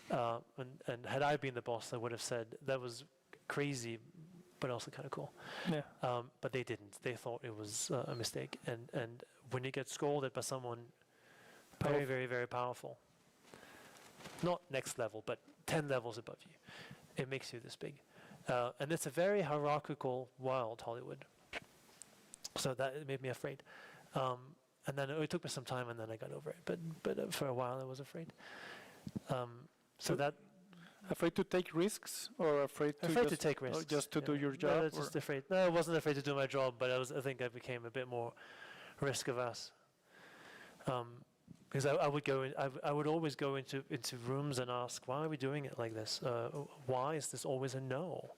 And had I been the boss, I would have said that was crazy, but also kind of cool. Yeah. But they didn't. They thought it was a mistake. And when you get scolded by someone very, very, very powerful, not next level, but 10 levels above you, it makes you this big. And it's a very hierarchical world, Hollywood. So that it made me afraid. And then it took me some time, and then I got over it. But for a while, I was afraid. So that Afraid to take risks, or afraid to take risks, or just to do your No, job? I was just afraid. No, I wasn't afraid to do my job, but I think I became a bit more risk averse. Because I would always go into rooms and ask, why are we doing it like this? Why is this always a no?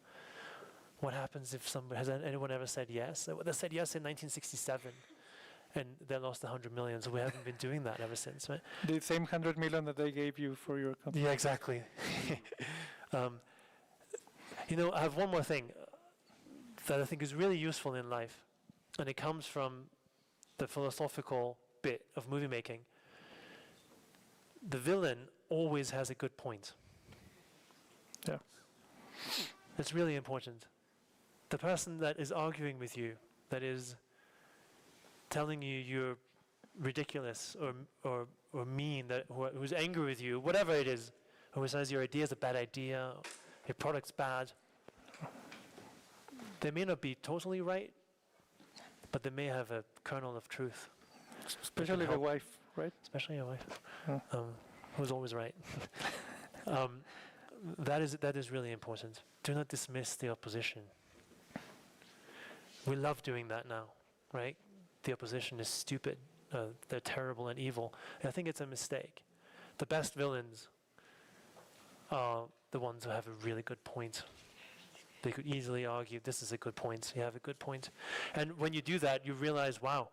What happens if has anyone ever said yes? They said yes in 1967, and they lost 100 million, so we haven't been doing that ever since, right? The same 100 million that they gave you for your company. Yeah, exactly. I have one more thing that I think is really useful in life, and it comes from the philosophical bit of movie making. The villain always has a good point. Yeah. It's really important. The person that is arguing with you, that is telling you you're ridiculous or mean, who's angry with you, whatever it is, who says your idea is a bad idea, your product's bad, they may not be totally right, but they may have a kernel of truth. Especially the help. wife, right? Especially your wife, Yeah. who's always right. That is really important. Do not dismiss the opposition. We love doing that now, right? The opposition is stupid. They're terrible and evil. And I think it's a mistake. The best villains are the ones who have a really good point. They could easily argue, this is a good point, you have a good point. And when you do that, you realize, wow,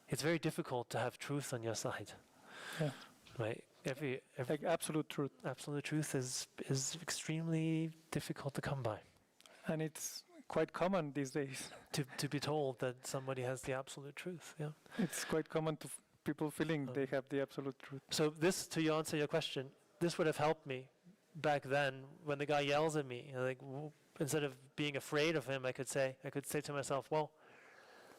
it's very difficult to have truth on your side. Yeah. Right? Every Like absolute truth. absolute truth is extremely difficult to come by. And it's quite common these days. To be told that somebody has the absolute truth, yeah. It's quite common to people feeling they have the absolute truth. So this, to answer your question, this would have helped me back then when the guy yells at me. Like, instead of being afraid of him, I could say to myself, well,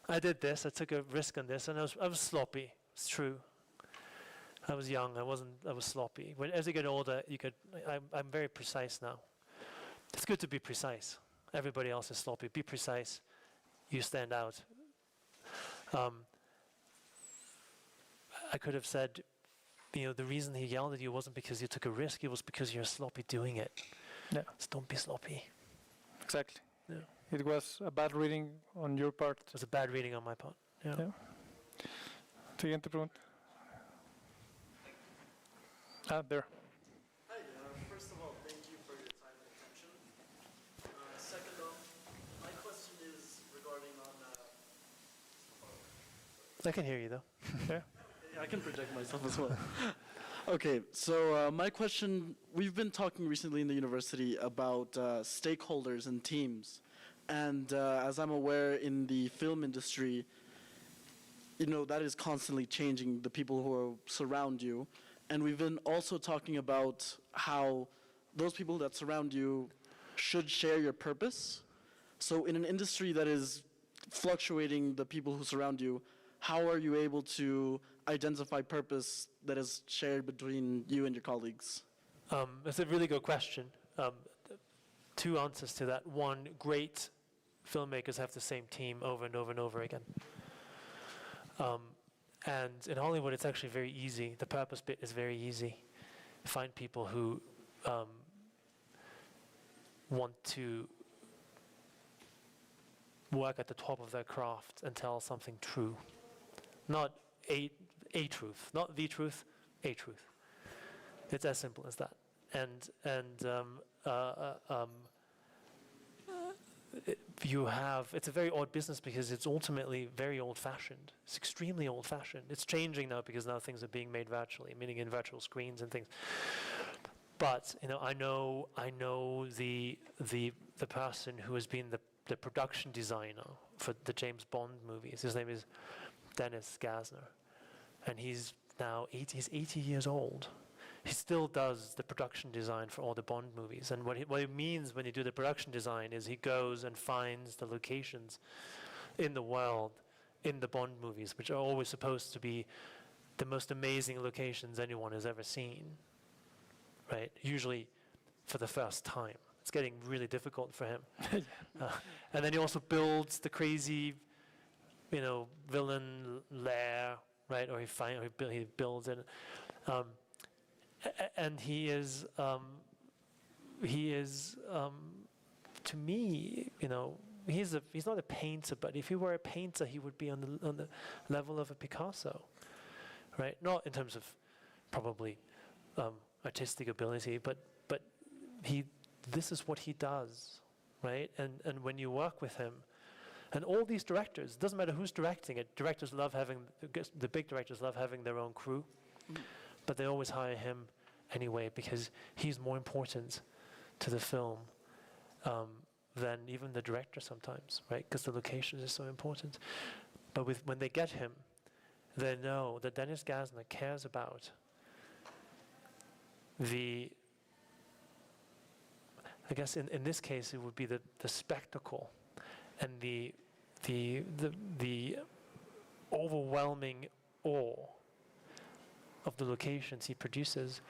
I did this, I took a risk on this, and I was sloppy. It's true. I was young. I was sloppy. When as you get older, I'm very precise now. It's good to be precise. Everybody else is sloppy. Be precise. You stand out. I could have said, the reason he yelled at you wasn't because you took a risk. It was because you're sloppy doing it. Yeah. So don't be sloppy. Exactly. Yeah. It was a bad reading on your part. It was a bad reading on my part. Yeah. Yeah. Siguiente pregunta. There. Hi, first of all, thank you for your time and attention. Second off, my question is regarding on... I can hear you though. Yeah. Yeah, I can project myself as well. Okay, so my question, we've been talking recently in the university about stakeholders and teams. And as I'm aware, in the film industry, that is constantly changing the people who surround you. And we've been also talking about how those people that surround you should share your purpose. So in an industry that is fluctuating the people who surround you, how are you able to identify purpose that is shared between you and your colleagues? It's a really good question. Two answers to that. One, great filmmakers have the same team over and over and over again. And in Hollywood, it's actually very easy. The purpose bit is very easy. Find people who want to work at the top of their craft and tell something true. Not a truth, not the truth, a truth. It's as simple as that. It's a very odd business because it's ultimately very old-fashioned. It's extremely old-fashioned. It's changing now because now things are being made virtually, meaning in virtual screens and things. But I know the person who has been the production designer for the James Bond movies. His name is Dennis Gassner, and he's 80 years old. He still does the production design for all the Bond movies. And what it means when you do the production design is he goes and finds the locations in the world, in the Bond movies, which are always supposed to be the most amazing locations anyone has ever seen, right? Usually for the first time. It's getting really difficult for him. And then he also builds the crazy, villain lair, right? Or he builds it. And he is to me, he's not a painter, but if he were a painter, he would be on the level of a Picasso, right? Not in terms of probably artistic ability, but this is what he does, right? And when you work with him, and all these directors, it doesn't matter who's directing it. Directors love having the big directors love having their own crew. But they always hire him anyway because he's more important to the film than even the director sometimes, right? Because the locations are so important. But when they get him, they know that Dennis Gassner cares about I guess in this case it would be the spectacle and the overwhelming awe of the locations he produces.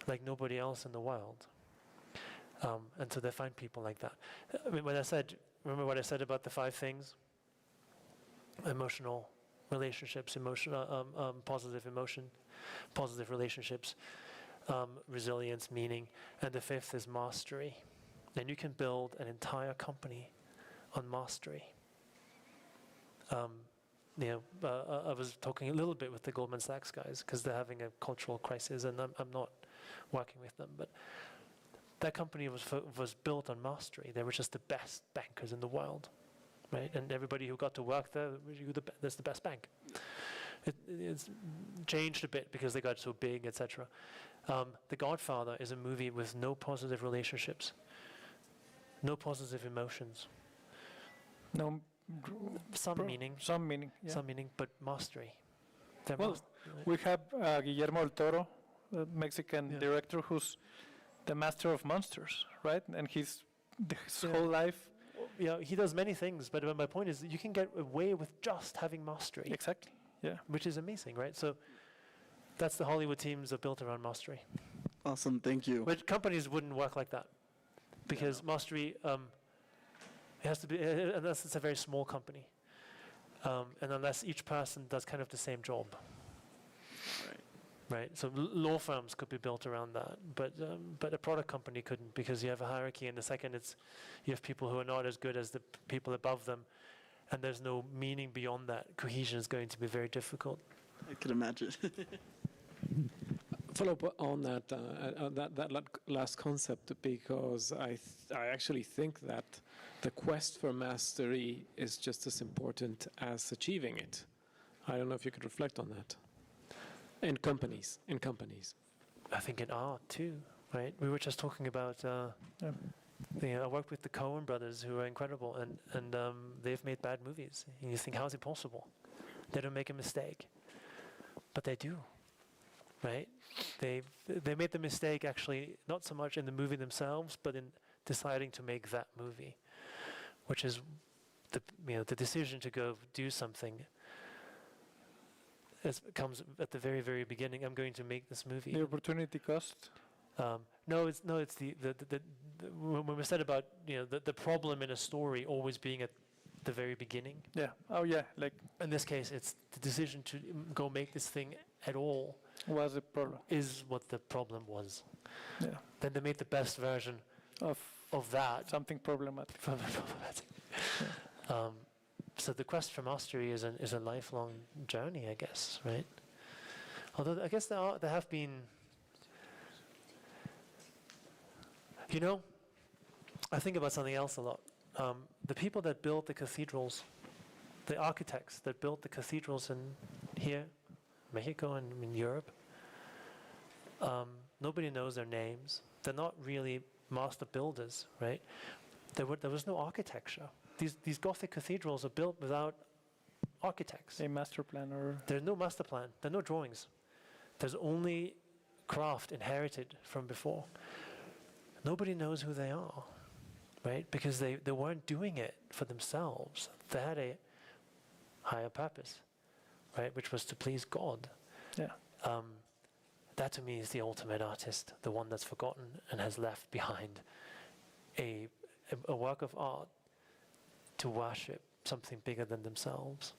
like nobody else in the world. And so they find people like that. I mean, remember what I said about the 5 things? Emotional relationships, positive emotion, positive relationships, resilience, meaning, and the 5th is mastery. And you can build an entire company on mastery. I was talking a little bit with the Goldman Sachs guys because they're having a cultural crisis, and I'm not working with them, but that company was built on mastery. They were just the best bankers in the world, right? And everybody who got to work there, that's the best bank. It's changed a bit because they got so big, etc. The Godfather is a movie with no positive relationships, no positive emotions, No, some meaning, yeah. some meaning, but mastery. They're Well, we have Guillermo del Toro, a Mexican Yeah. director who's the master of monsters, right? And his Yeah. whole life. yeah, he does many things, but my point is that you can get away with just having mastery, Exactly. Yeah. which is amazing, right? So that's the Hollywood teams are built around mastery. Awesome, thank you. But companies wouldn't work like that because mastery it has to be unless it's a very small company, and unless each person does kind of the same job. Right. So law firms could be built around that, but a product company couldn't because you have a hierarchy. And the second, you have people who are not as good as the people above them, and there's no meaning beyond that. Cohesion is going to be very difficult. I can imagine. Follow up on that last concept, because I actually think that the quest for mastery is just as important as achieving it. I don't know if you could reflect on that. In companies. I think in art too, right? We were just talking about. I worked with the Coen brothers, who are incredible, and they've made bad movies. And you think, how is it possible? They don't make a mistake, but they do, right? They made the mistake actually not so much in the movie themselves, but in deciding to make that movie, which is the decision to go do something. Comes at the very, very beginning. I'm going to make this movie. The opportunity cost. No, it's the when we said about the problem in a story always being at the very beginning. Yeah. Oh yeah. Like In this case, it's the decision to go make this thing at all was a problem. is what the problem was. Yeah. Then they made the best version Of that. something problematic. Problematic. So the quest for mastery is a lifelong journey, I guess, right? Although I guess there have been, I think about something else a lot. The people that built the cathedrals, the architects that built the cathedrals in here, Mexico and in Europe, nobody knows their names. They're not really master builders, right? There was no architecture. These Gothic cathedrals are built without architects. A master plan or There's no master plan. There are no drawings. There's only craft inherited from before. Nobody knows who they are, right? Because they weren't doing it for themselves. They had a higher purpose, right? Which was to please God. yeah. That to me is the ultimate artist, the one that's forgotten and has left behind a work of art to worship something bigger than themselves.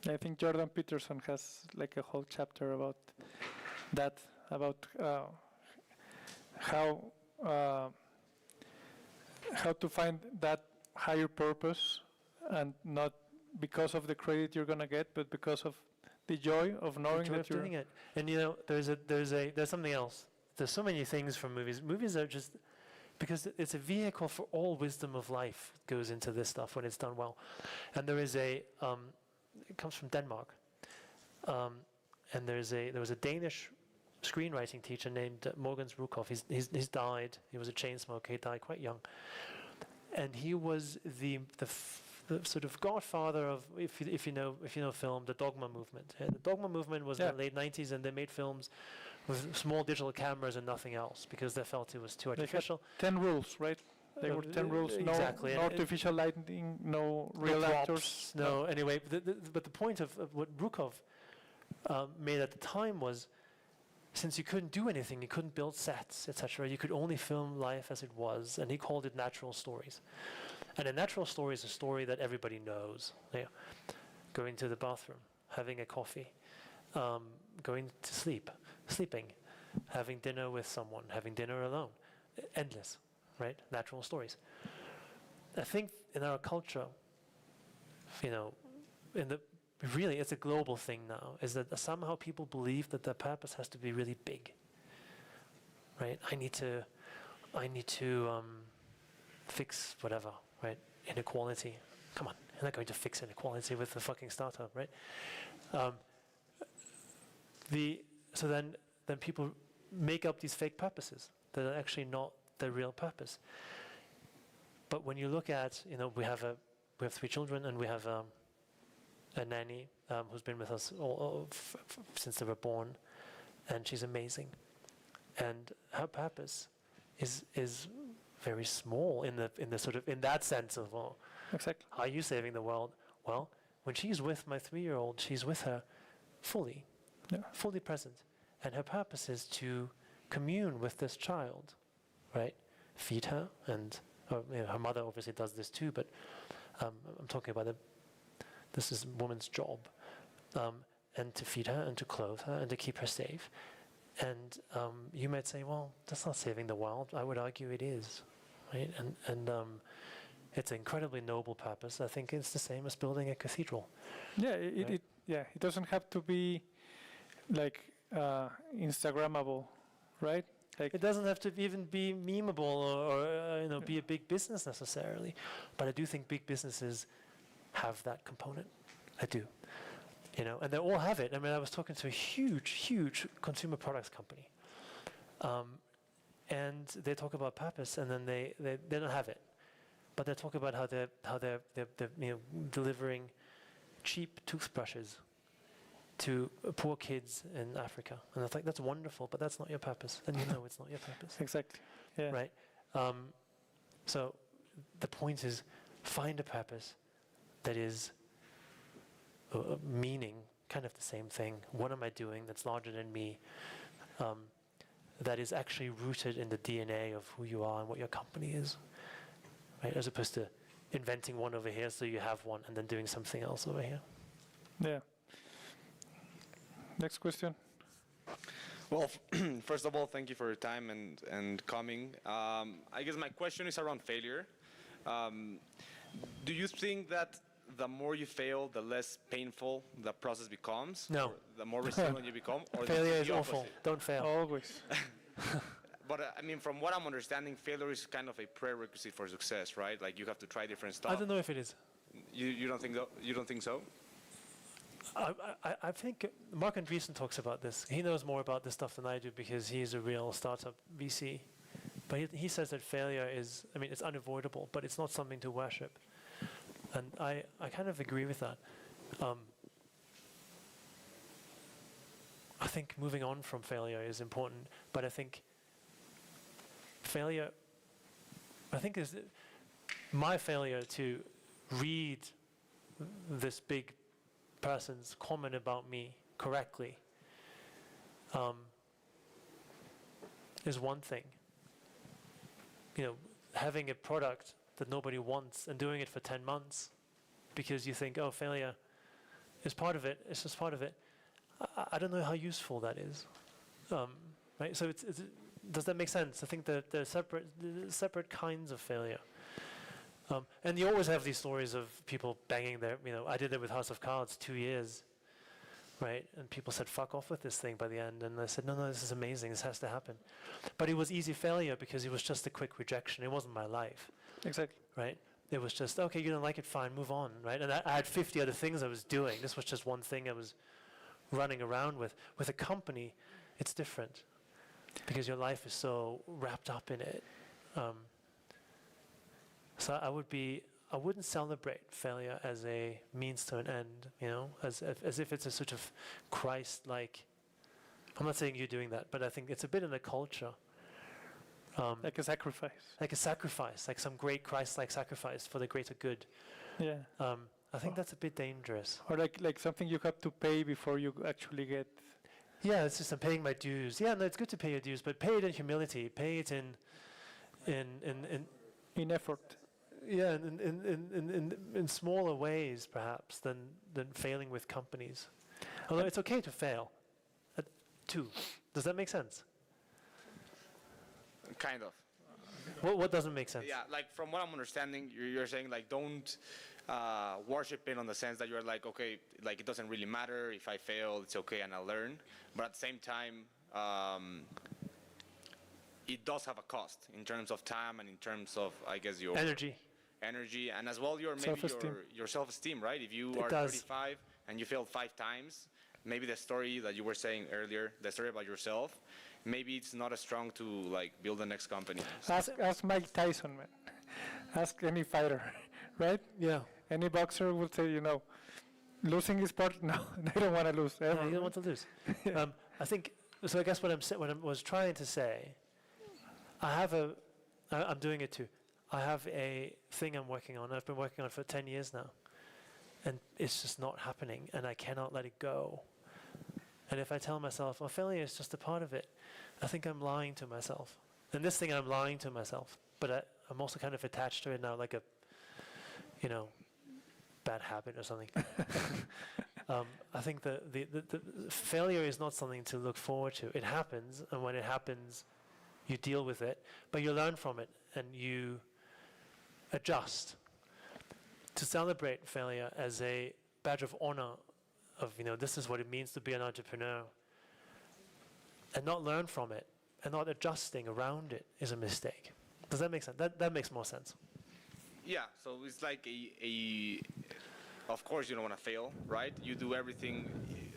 I think Jordan Peterson has like a whole chapter about that, about how to find that higher purpose, and not because of the credit you're gonna get, but because of the joy of knowing Joy that of you're doing it. And there's something else. There's so many things from movies. Movies are just because it's a vehicle for all wisdom of life goes into this stuff when it's done well. And there is it comes from Denmark. And there was a Danish screenwriting teacher named Mogens Rukov. He's died. He was a chain smoker. He died quite young. And he was the sort of godfather of, if you know film, the Dogma movement. The Dogma movement was in the late 90s, and they made films with small digital cameras and nothing else because they felt it was too artificial. 10 rules, right? There were 10 rules. No, exactly. no artificial lighting, no real props, actors. No, anyway, but the point of what Rukov made at the time was since you couldn't do anything, you couldn't build sets, etc., you could only film life as it was, and he called it natural stories. And a natural story is a story that everybody knows. Yeah. Going to the bathroom, having a coffee, going to sleep, sleeping, having dinner with someone, having dinner alone. Endless, right? Natural stories. I think in our culture, really it's a global thing now, is that somehow people believe that their purpose has to be really big, right? I need to fix whatever, right? Inequality. Come on, you're not going to fix inequality with the fucking startup, right? So then people make up these fake purposes that are actually not their real purpose. But when you look at, we have 3 children, and we have a nanny who's been with us since they were born, and she's amazing. And her purpose is very small in the sort of, in that sense of, Exactly. are you saving the world? Well, when she's with my 3-year-old, she's with her fully, fully present. And her purpose is to commune with this child, right? Feed her, and her mother obviously does this too, but I'm talking about this is a woman's job, and to feed her and to clothe her and to keep her safe. And you might say, well, that's not saving the world. I would argue it is, right? And it's an incredibly noble purpose. I think it's the same as building a cathedral. Yeah, Right. it doesn't have to be like Instagrammable, right? Like, It doesn't have to even be memeable or be a big business necessarily, but I do think big businesses have that component. I do, and they all have it. I mean, I was talking to a huge consumer products company, and they talk about purpose, and then they don't have it, but they talk about how they're delivering cheap toothbrushes to poor kids in Africa. And I think that's wonderful, but that's not your purpose. And it's not your purpose. exactly. Yeah. Right? So the point is, find a purpose that is meaning, kind of the same thing. What am I doing that's larger than me? That is actually rooted in the DNA of who you are and what your company is. Right? As opposed to inventing one over here so you have one and then doing something else over here. Yeah. Next question. Well, first of all, thank you for your time and coming. I guess my question is around failure. Do you think that the more you fail, the less painful the process becomes? No. Or the more resilient you become? Or Failure the is awful. opposite? Don't fail. Always. But I mean, from what I'm understanding, failure is kind of a prerequisite for success, right? Like you have to try different stuff. I don't know if it is. You don't think so? You don't think so? I think Mark Andreessen talks about this. He knows more about this stuff than I do because he's a real startup VC. But he says that failure is, it's unavoidable, but it's not something to worship. And I kind of agree with that. I think moving on from failure is important, but I think failure, is my failure to read this big person's comment about me correctly is one thing. Having a product that nobody wants and doing it for 10 months because you think, oh, failure is part of it, it's just part of it. I don't know how useful that is. Right? So does that make sense? I think that there are separate kinds of failure. And you always have these stories of people banging their, I did it with House of Cards, 2 years, right? And people said, fuck off with this thing by the end. And I said, no, this is amazing, this has to happen. But it was easy failure because it was just a quick rejection. It wasn't my life. Exactly. Right? It was just, okay, you don't like it, fine, move on, right? And I had 50 other things I was doing. This was just one thing I was running around with. With a company, it's different because your life is so wrapped up in it. So I wouldn't celebrate failure as a means to an end, as if it's a sort of Christ-like. I'm not saying you're doing that, but I think it's a bit in the culture. Like a sacrifice. Like a sacrifice, like some great Christ-like sacrifice for the greater good. Yeah. I think that's a bit dangerous. Or like something you have to pay before you actually get Yeah, it's just I'm paying my dues. Yeah, no, it's good to pay your dues, but pay it in humility. Pay it In effort. yeah, in smaller ways perhaps than failing with companies. Although it's okay to fail, too. Does that make sense? Kind of. What doesn't make sense? Yeah, like from what I'm understanding, you're saying like don't worship it on the sense that you're like, okay, like it doesn't really matter if I fail, it's okay and I'll learn. But at the same time, it does have a cost in terms of time and in terms of, I guess, your Energy. and as well your maybe Self-esteem. your self-esteem, right? If you It are does. 35 and you failed 5 times, maybe the story that you were saying earlier, the story about yourself, maybe it's not as strong to like build the next company. Ask Mike Tyson, man. Ask any fighter, right? Yeah. Any boxer will say, losing is part. No, they don't want to lose ever. No, you don't want to lose. I think so. I guess what I was trying to say, I'm doing it too. I have a thing I'm working on. I've been working on it for 10 years now, and it's just not happening, and I cannot let it go. And if I tell myself, well, failure is just a part of it, I think I'm lying to myself. And this thing, I'm lying to myself, but I'm also kind of attached to it now, like a, bad habit or something. I think the failure is not something to look forward to. It happens, and when it happens, you deal with it, but you learn from it, and you adjust. To celebrate failure as a badge of honor of, this is what it means to be an entrepreneur, and not learn from it, and not adjusting around it is a mistake. Does that make sense? That makes more sense. Yeah, so it's like of course you don't want to fail, right? You do everything,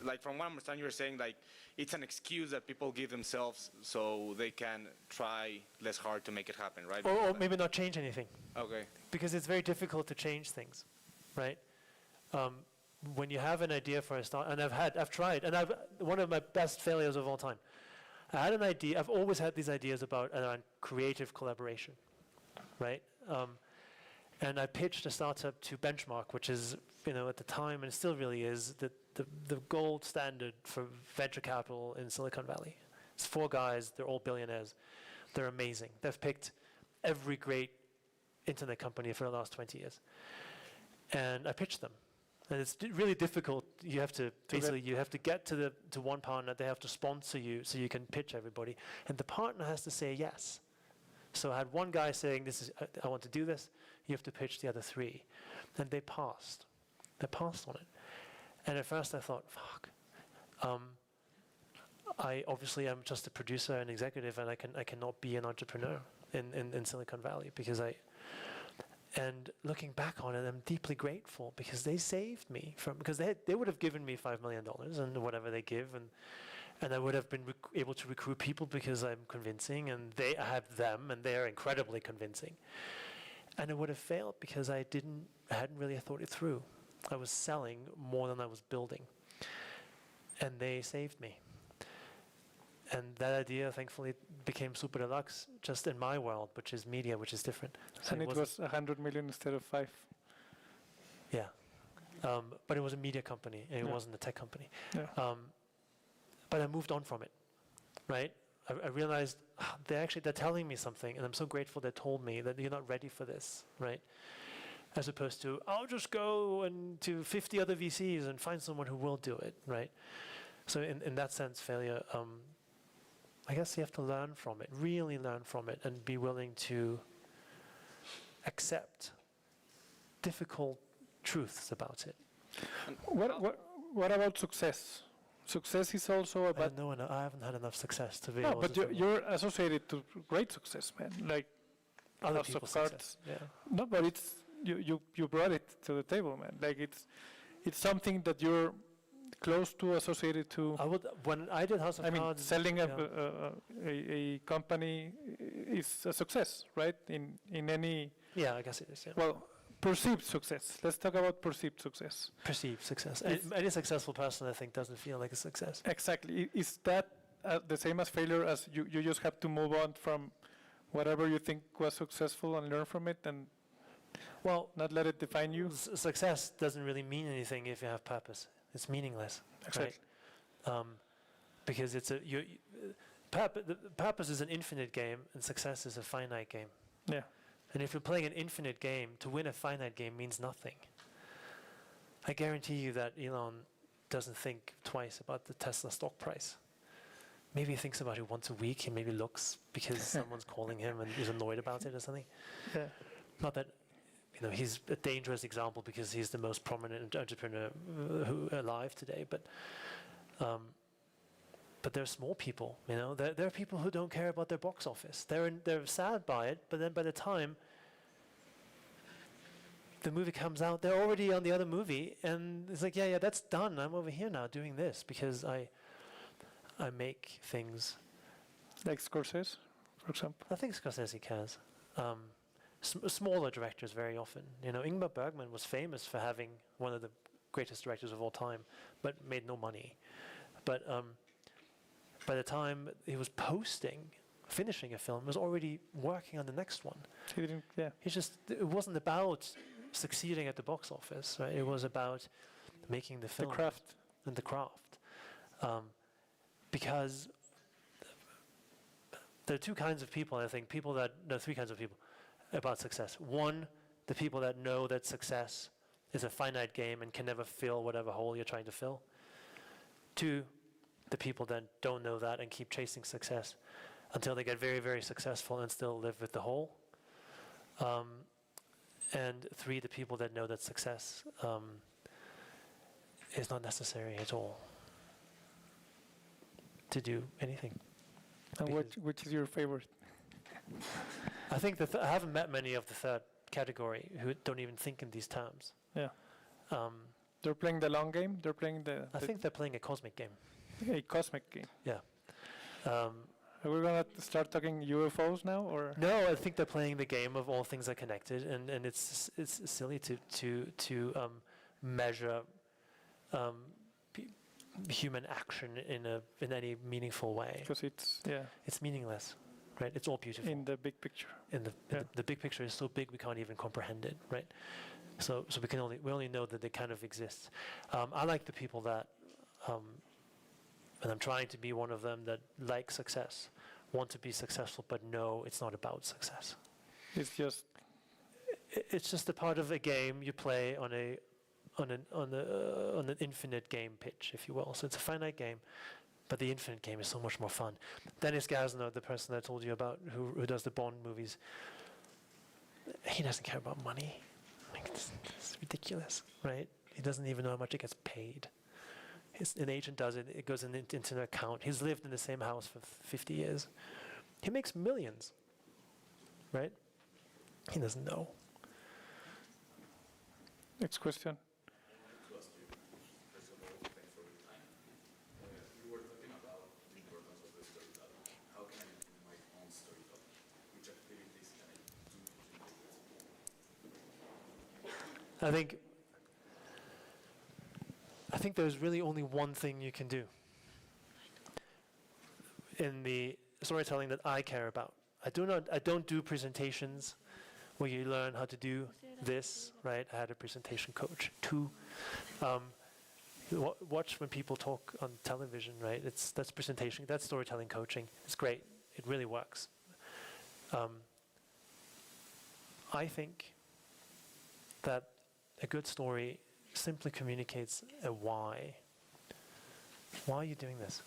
like from what I understand you're saying, like it's an excuse that people give themselves so they can try less hard to make it happen, right? Or maybe not change anything. Okay. Because it's very difficult to change things, right? When you have an idea for a start, and I've tried, and one of my best failures of all time. I had an idea, I've always had these ideas about creative collaboration, right? And I pitched a startup to Benchmark, which is, at the time, and it still really is, the gold standard for venture capital in Silicon Valley. It's 4 guys, they're all billionaires. They're amazing. They've picked every great internet company for the last 20 years. And I pitched them. And it's really difficult. You have to get to one partner. They have to sponsor you so you can pitch everybody. And the partner has to say yes. So I had one guy saying, I want to do this. You have to pitch the other 3. And they passed. They passed on it. And at first I thought, fuck. I obviously am just a producer and executive, and I cannot be an entrepreneur in Silicon Valley and looking back on it, I'm deeply grateful because they saved me because they would have given me $5 million and whatever they give, and I would have been able to recruit people because I'm convincing, and I have them, and they are incredibly convincing. And it would have failed because I hadn't really thought it through. I was selling more than I was building, and they saved me. And that idea, thankfully, became super deluxe just in my world, which is media, which is different. So And it was 100 million instead of 5. Yeah. But it was a media company, and it wasn't a tech company. Yeah. But I moved on from it, right? I realized they're telling me something, and I'm so grateful they told me that you're not ready for this, right? As opposed to, I'll just go to 50 other VCs and find someone who will do it, right? So in that sense, failure, I guess you have to learn from it, really learn from it, and be willing to accept difficult truths about it. What about success? Success is also about. I haven't had enough success to be No, able but to. you're associated to great success, man. Like Other House of people's Cards. success. Yeah. No, but it's you brought it to the table, man. Like it's something that you're close to, associated to. When I did House of Cards, selling yeah. a company is a success, right? In any Yeah, I guess it is. Yeah. well, perceived success. Let's talk about perceived success. Perceived success. It's- Any successful person, I think, doesn't feel like a success. Exactly. Is that the same as failure? As you just have to move on from whatever you think was successful and learn from it, and Well, not let it define you. success doesn't really mean anything if you have purpose. It's meaningless. Exactly. Right? because it's the purpose is an infinite game and success is a finite game. Yeah. And if you're playing an infinite game, to win a finite game means nothing. I guarantee you that Elon doesn't think twice about the Tesla stock price. Maybe he thinks about it once a week. He maybe looks because someone's calling him and is annoyed about it or something. Yeah. Not that, he's a dangerous example because he's the most prominent entrepreneur alive today. But they're small people. There are people who don't care about their box office. They're sad by it, but then by the time the movie comes out, they're already on the other movie, and it's like, yeah, that's done. I'm over here now doing this because I make things. Like Scorsese, for example. I think Scorsese cares. Smaller directors very often. Ingmar Bergman was famous for having one of the greatest directors of all time, but made no money. But by the time he was finishing a film, he was already working on the next one. He didn't, yeah. It wasn't about succeeding at the box office, right? It was about making the film. The craft. And the craft. Because there are two kinds of people, I think, three kinds of people about success. One, the people that know that success is a finite game and can never fill whatever hole you're trying to fill. Two, the people that don't know that and keep chasing success until they get very, very successful and still live with the hole. And three, the people that know that success is not necessary at all to do anything. And which is your favorite? I think I haven't met many of the third category who don't even think in these terms. Yeah. They're playing the long game. They're playing I think they're playing a cosmic game. A cosmic game. Yeah. Are we gonna start talking UFOs now, or? No, I think they're playing the game of all things are connected, and it's silly to measure human action in any meaningful way. Because it's meaningless, right? It's all beautiful in the big picture. The big picture is so big we can't even comprehend it, right? So we only know that they kind of exist. I like the people that, and I'm trying to be one of them, that like success, want to be successful, but no, it's not about success. It's just a part of a game you play on an infinite game pitch, if you will. So it's a finite game, but the infinite game is so much more fun. Dennis Gassner, the person I told you about, who does the Bond movies, he doesn't care about money. It's ridiculous, right? He doesn't even know how much he gets paid. An agent does it. It goes into an account. He's lived in the same house for 50 years. He makes millions, right? He doesn't know. Next question. I think there's really only one thing you can do in the storytelling that I care about. I don't do presentations where you learn how to do this, right? I had a presentation coach too. Watch when people talk on television, right? That's presentation, that's storytelling coaching. It's great. It really works. I think that a good story simply communicates a why. Why are you doing this?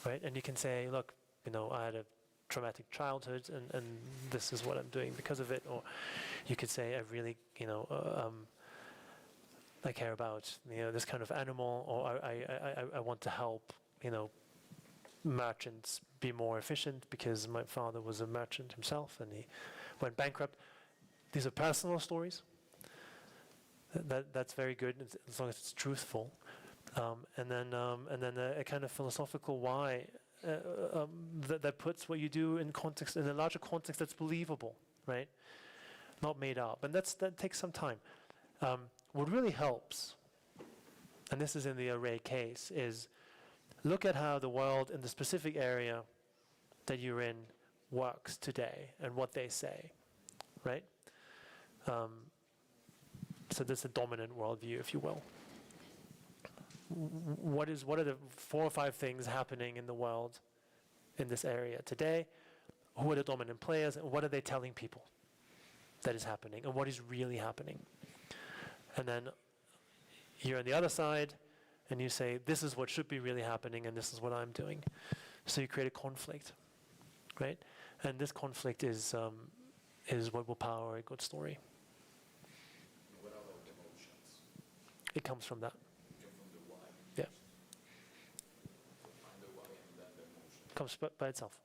Right? And you can say, look, I had a traumatic childhood and this is what I'm doing because of it. Or you could say, I really, I care about, this kind of animal, or I want to help, merchants be more efficient because my father was a merchant himself and he went bankrupt. These are personal stories. That's very good as long as it's truthful, and then a kind of philosophical why that puts what you do in context, in a larger context that's believable, right? Not made up, and that takes some time. What really helps, and this is in the array case, is look at how the world in the specific area that you're in works today and what they say, right? So that's the dominant worldview, if you will. what are the 4 or 5 things happening in the world in this area today? Who are the dominant players, and what are they telling people that is happening, and what is really happening? And then you're on the other side, and you say, this is what should be really happening, and this is what I'm doing. So you create a conflict, right? And this conflict is what will power a good story. What about emotions? It comes from that. Come from the why. Yeah. So find the why and then the emotion. Comes by itself.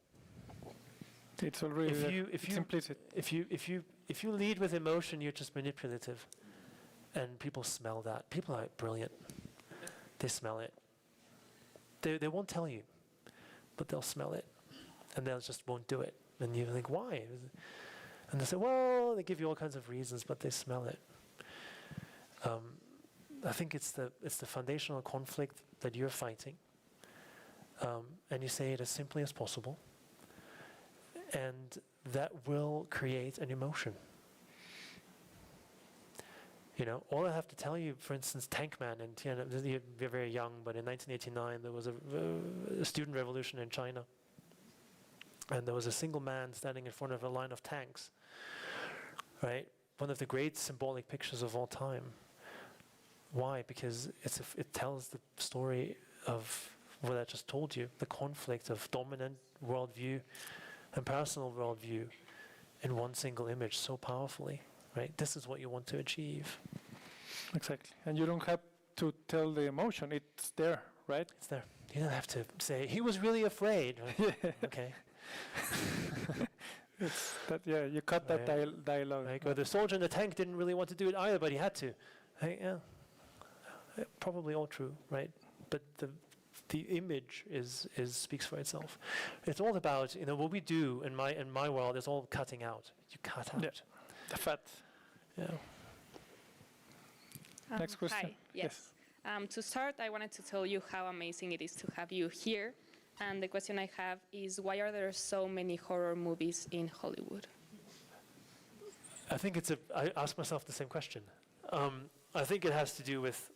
It's already If implicit. If you lead with emotion, you're just manipulative, and people smell that. People are brilliant. They smell it. They won't tell you, but they'll smell it, and they'll just won't do it. And you think, why? And they say, well, they give you all kinds of reasons, but they smell it. I think it's the foundational conflict that you're fighting, and you say it as simply as possible. And that will create an emotion. You know, all I have to tell you, for instance, Tankman, and you're very young, but in 1989 there was a student revolution in China. And there was a single man standing in front of a line of tanks, right? One of the great symbolic pictures of all time. Why? Because it tells the story of what I just told you, the conflict of dominant worldview and personal worldview in one single image so powerfully, right? This is what you want to achieve. Exactly. And you don't have to tell the emotion. It's there, right? It's there. You don't have to say, he was really afraid. Right? Okay. It's that, yeah, you cut that dialogue. Like, or the soldier in the tank didn't really want to do it either, but he had to. Hey, yeah. Probably all true, right? But the image speaks for itself. It's all about, what we do in my world is all cutting out. You cut out. Yeah. The fat. Yeah. Next question. Hi. Yes. To start, I wanted to tell you how amazing it is to have you here. And the question I have is, why are there so many horror movies in Hollywood? I think I ask myself the same question. I think it has to do with,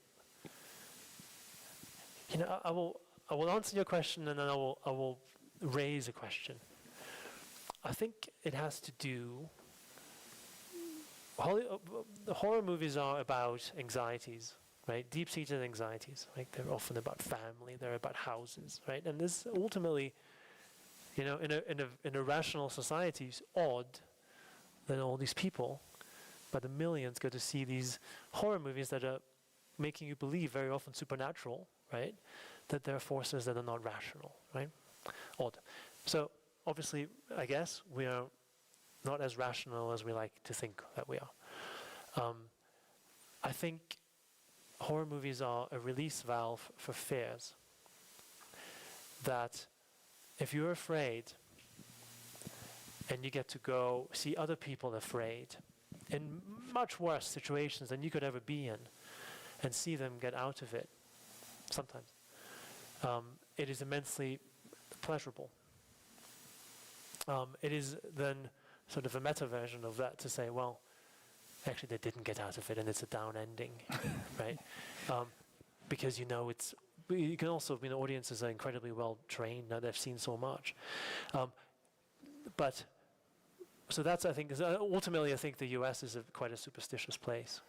I will answer your question, and then I will raise a question. I think it has to do, the horror movies are about anxieties, right? Deep-seated anxieties, right? They're often about family, they're about houses, right? And this ultimately, in a rational society, is odd that all these people, by the millions, go to see these horror movies that are making you believe, very often supernatural, right? That there are forces that are not rational, right? Odd. So obviously, I guess we are not as rational as we like to think that we are. I think horror movies are a release valve for fears. That if you're afraid and you get to go see other people afraid in much worse situations than you could ever be in, and see them get out of it, sometimes, it is immensely pleasurable. It is then sort of a meta version of that to say, well, actually they didn't get out of it and it's a down ending, right? Because you can also, audiences are incredibly well trained, now they've seen so much. So that's, I think, ultimately I think the US is quite a superstitious place,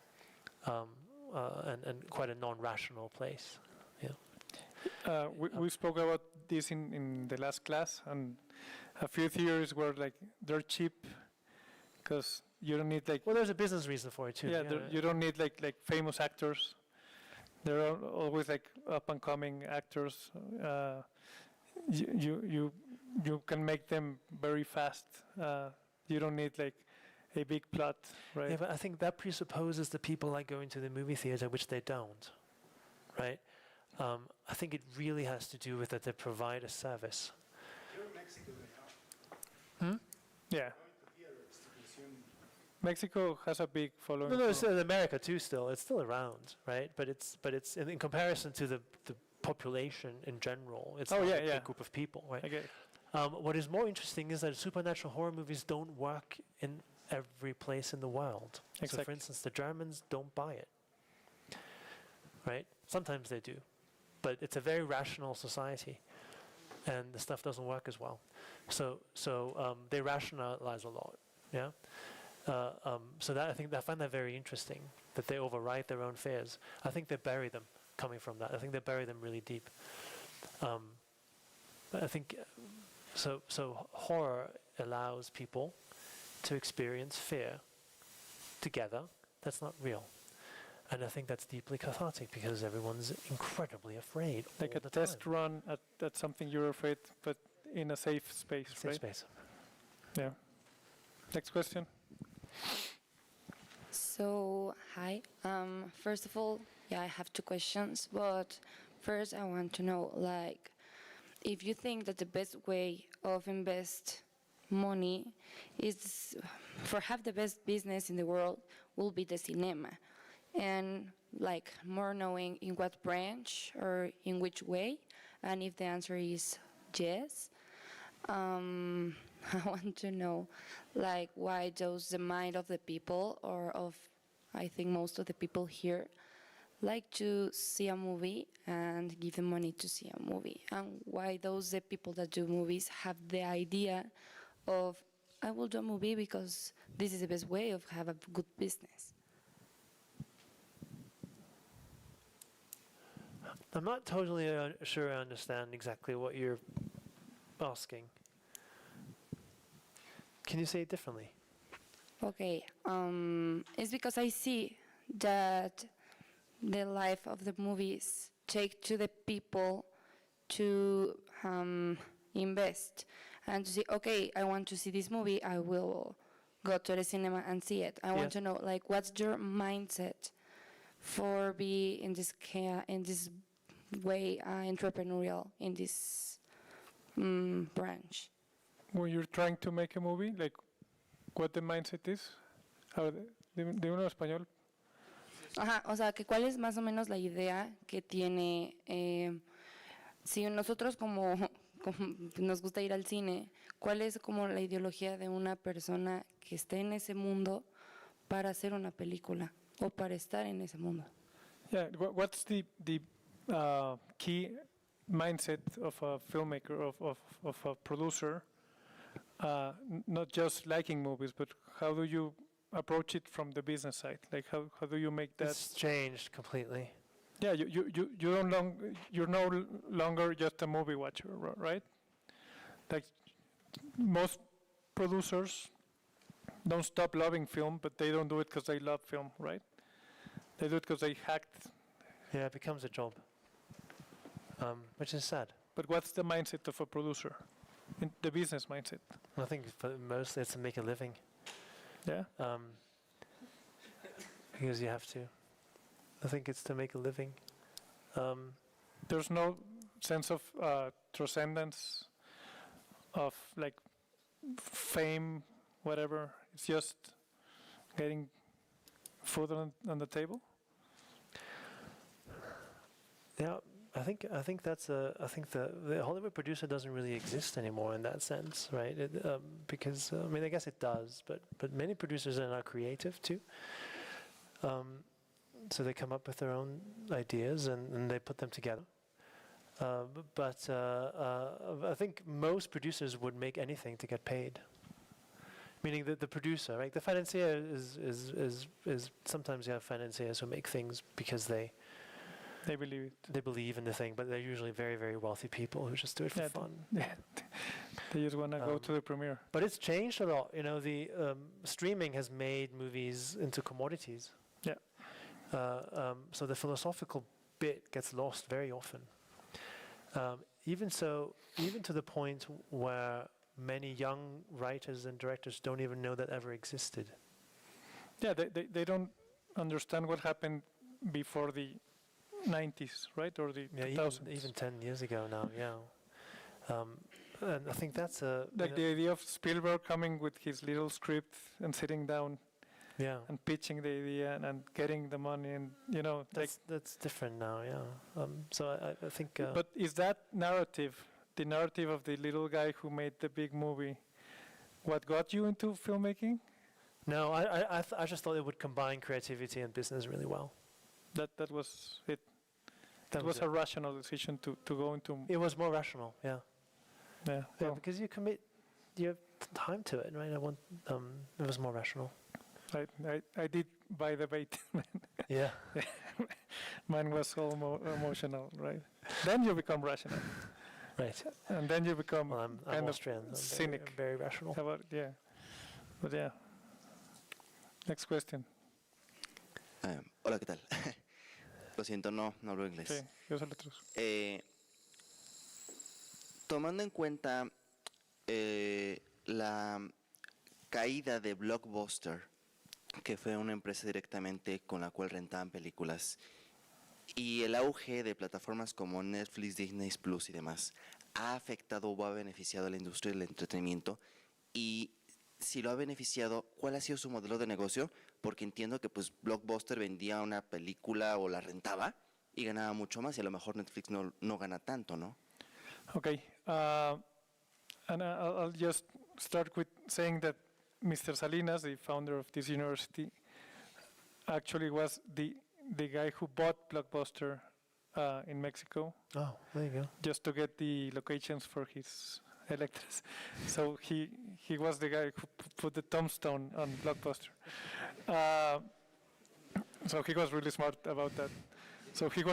and quite a non-rational place. Yeah. We spoke about this in the last class, and a few theories were like they're cheap because you don't need Well, there's a business reason for it too. Yeah, you don't need like famous actors. There are always like up and coming actors. You can make them very fast. You don't need like a big plot, right? Yeah, but I think that presupposes that people like going to the movie theater, which they don't, right? I think it really has to do with that they provide a service. Here in Mexico, they have. Yeah. Going to theaters to consume. Mexico has a big following. No, it's in America too. Still, it's still around, right? But it's in comparison to the population in general. It's not a big group of people, right? Okay. What is more interesting is that supernatural horror movies don't work in every place in the world. Exactly. So, for instance, the Germans don't buy it, right? Sometimes they do, but it's a very rational society, and the stuff doesn't work as well. So they rationalize a lot. Yeah. So that I find that very interesting, that they override their own fears. I think they bury them coming from that. I think they bury them really deep. I think so. Horror allows people to experience fear together. That's not real, and I think that's deeply cathartic because everyone's incredibly afraid. Like all a the test time. run at something you're afraid, but in a safe space, Safe right? space. Yeah. Next question. So, hi. First of all, yeah, I have two questions, but first I want to know, like, if you think that the best way of invest money is for have the best business in the world will be the cinema, and like more knowing in what branch or in which way, and if the answer is yes, I want to know, like, why does the mind of the people, or of, I think most of the people here, like to see a movie and give them money to see a movie, and why those the people that do movies have the idea of, I will do a movie because this is the best way of have a good business. I'm not totally sure I understand exactly what you're asking. Can you say it differently? Okay, it's because I see that the life of the movies take to the people to invest and to say, okay, I want to see this movie, I will go to the cinema and see it. I want Yes. to know, like, what's your mindset for be in this in this way entrepreneurial in this branch? When you're trying to make a movie, like, what the mindset is? Dime uno en español. Ajá, o sea, que cuál es más o menos la idea que tiene, si nosotros como nos gusta ir al cine, cuál es como la ideología de una persona que esté en ese mundo para hacer una película o para estar en ese mundo. Yeah, what's the key mindset of a filmmaker, of a producer, not just liking movies, but how do you approach it from the business side? Like, how do you make that? It's changed completely. Yeah, you're no longer just a movie watcher, right? Like, most producers don't stop loving film, but they don't do it because they love film, right? They do it because they hacked. Yeah, it becomes a job, which is sad. But what's the mindset of a producer? The business mindset. I think for mostly it's to make a living, Yeah. because you have to. I think it's to make a living. There's no sense of transcendence, of like fame, whatever. It's just getting food on the table. Yeah, I think the Hollywood producer doesn't really exist anymore in that sense, right? Because I mean, I guess it does, but many producers are now creative too. So they come up with their own ideas and they put them together. But I think most producers would make anything to get paid. Meaning that the producer, right? The financier is sometimes you have financiers who make things because they believe it. They believe in the thing, but they're usually very, very wealthy people who just do it for fun. They just want to go to the premiere. But it's changed a lot. You know, the streaming has made movies into commodities. Yeah. So the philosophical bit gets lost very often. Even to the point where many young writers and directors don't even know that ever existed. Yeah, they don't understand what happened before the 90s, right? Or the 2000s. Even 10 years ago now, yeah. And I think that's like the idea of Spielberg coming with his little script and sitting down and pitching the idea and getting the money, and that's different now, yeah. So I think. But is that narrative, the narrative of the little guy who made the big movie, what got you into filmmaking? No, I just thought it would combine creativity and business really well. That was it. It was a rational decision to go into. It was more rational, yeah. Yeah. Yeah, Well, because you have time to it, right? It was more rational. I did buy the bait. Yeah. Mine was all emotional, right? Then you become rational, Right. and then you become Well, I'm kind of Austrian. I'm cynic. very rational. about yeah. But yeah. Next question. Hola, ¿qué tal? Lo siento, no hablo inglés. Sí, yo solo otros. Tomando en cuenta la caída de Blockbuster, que fue una empresa directamente con la cual rentaban películas, y el auge de plataformas como Netflix, Disney Plus y demás, ¿ha afectado o ha beneficiado a la industria del entretenimiento? Y si lo ha beneficiado, ¿cuál ha sido su modelo de negocio? Porque entiendo que pues Blockbuster vendía una película o la rentaba y ganaba mucho más, y a lo mejor Netflix no gana tanto, ¿no? Okay, and I'll just start with saying that Mr. Salinas, the founder of this university, actually was the guy who bought Blockbuster in Mexico, Oh, there you go. just to get the locations for his electors. So he was the guy who put the tombstone on Blockbuster. So he was really smart about that. So he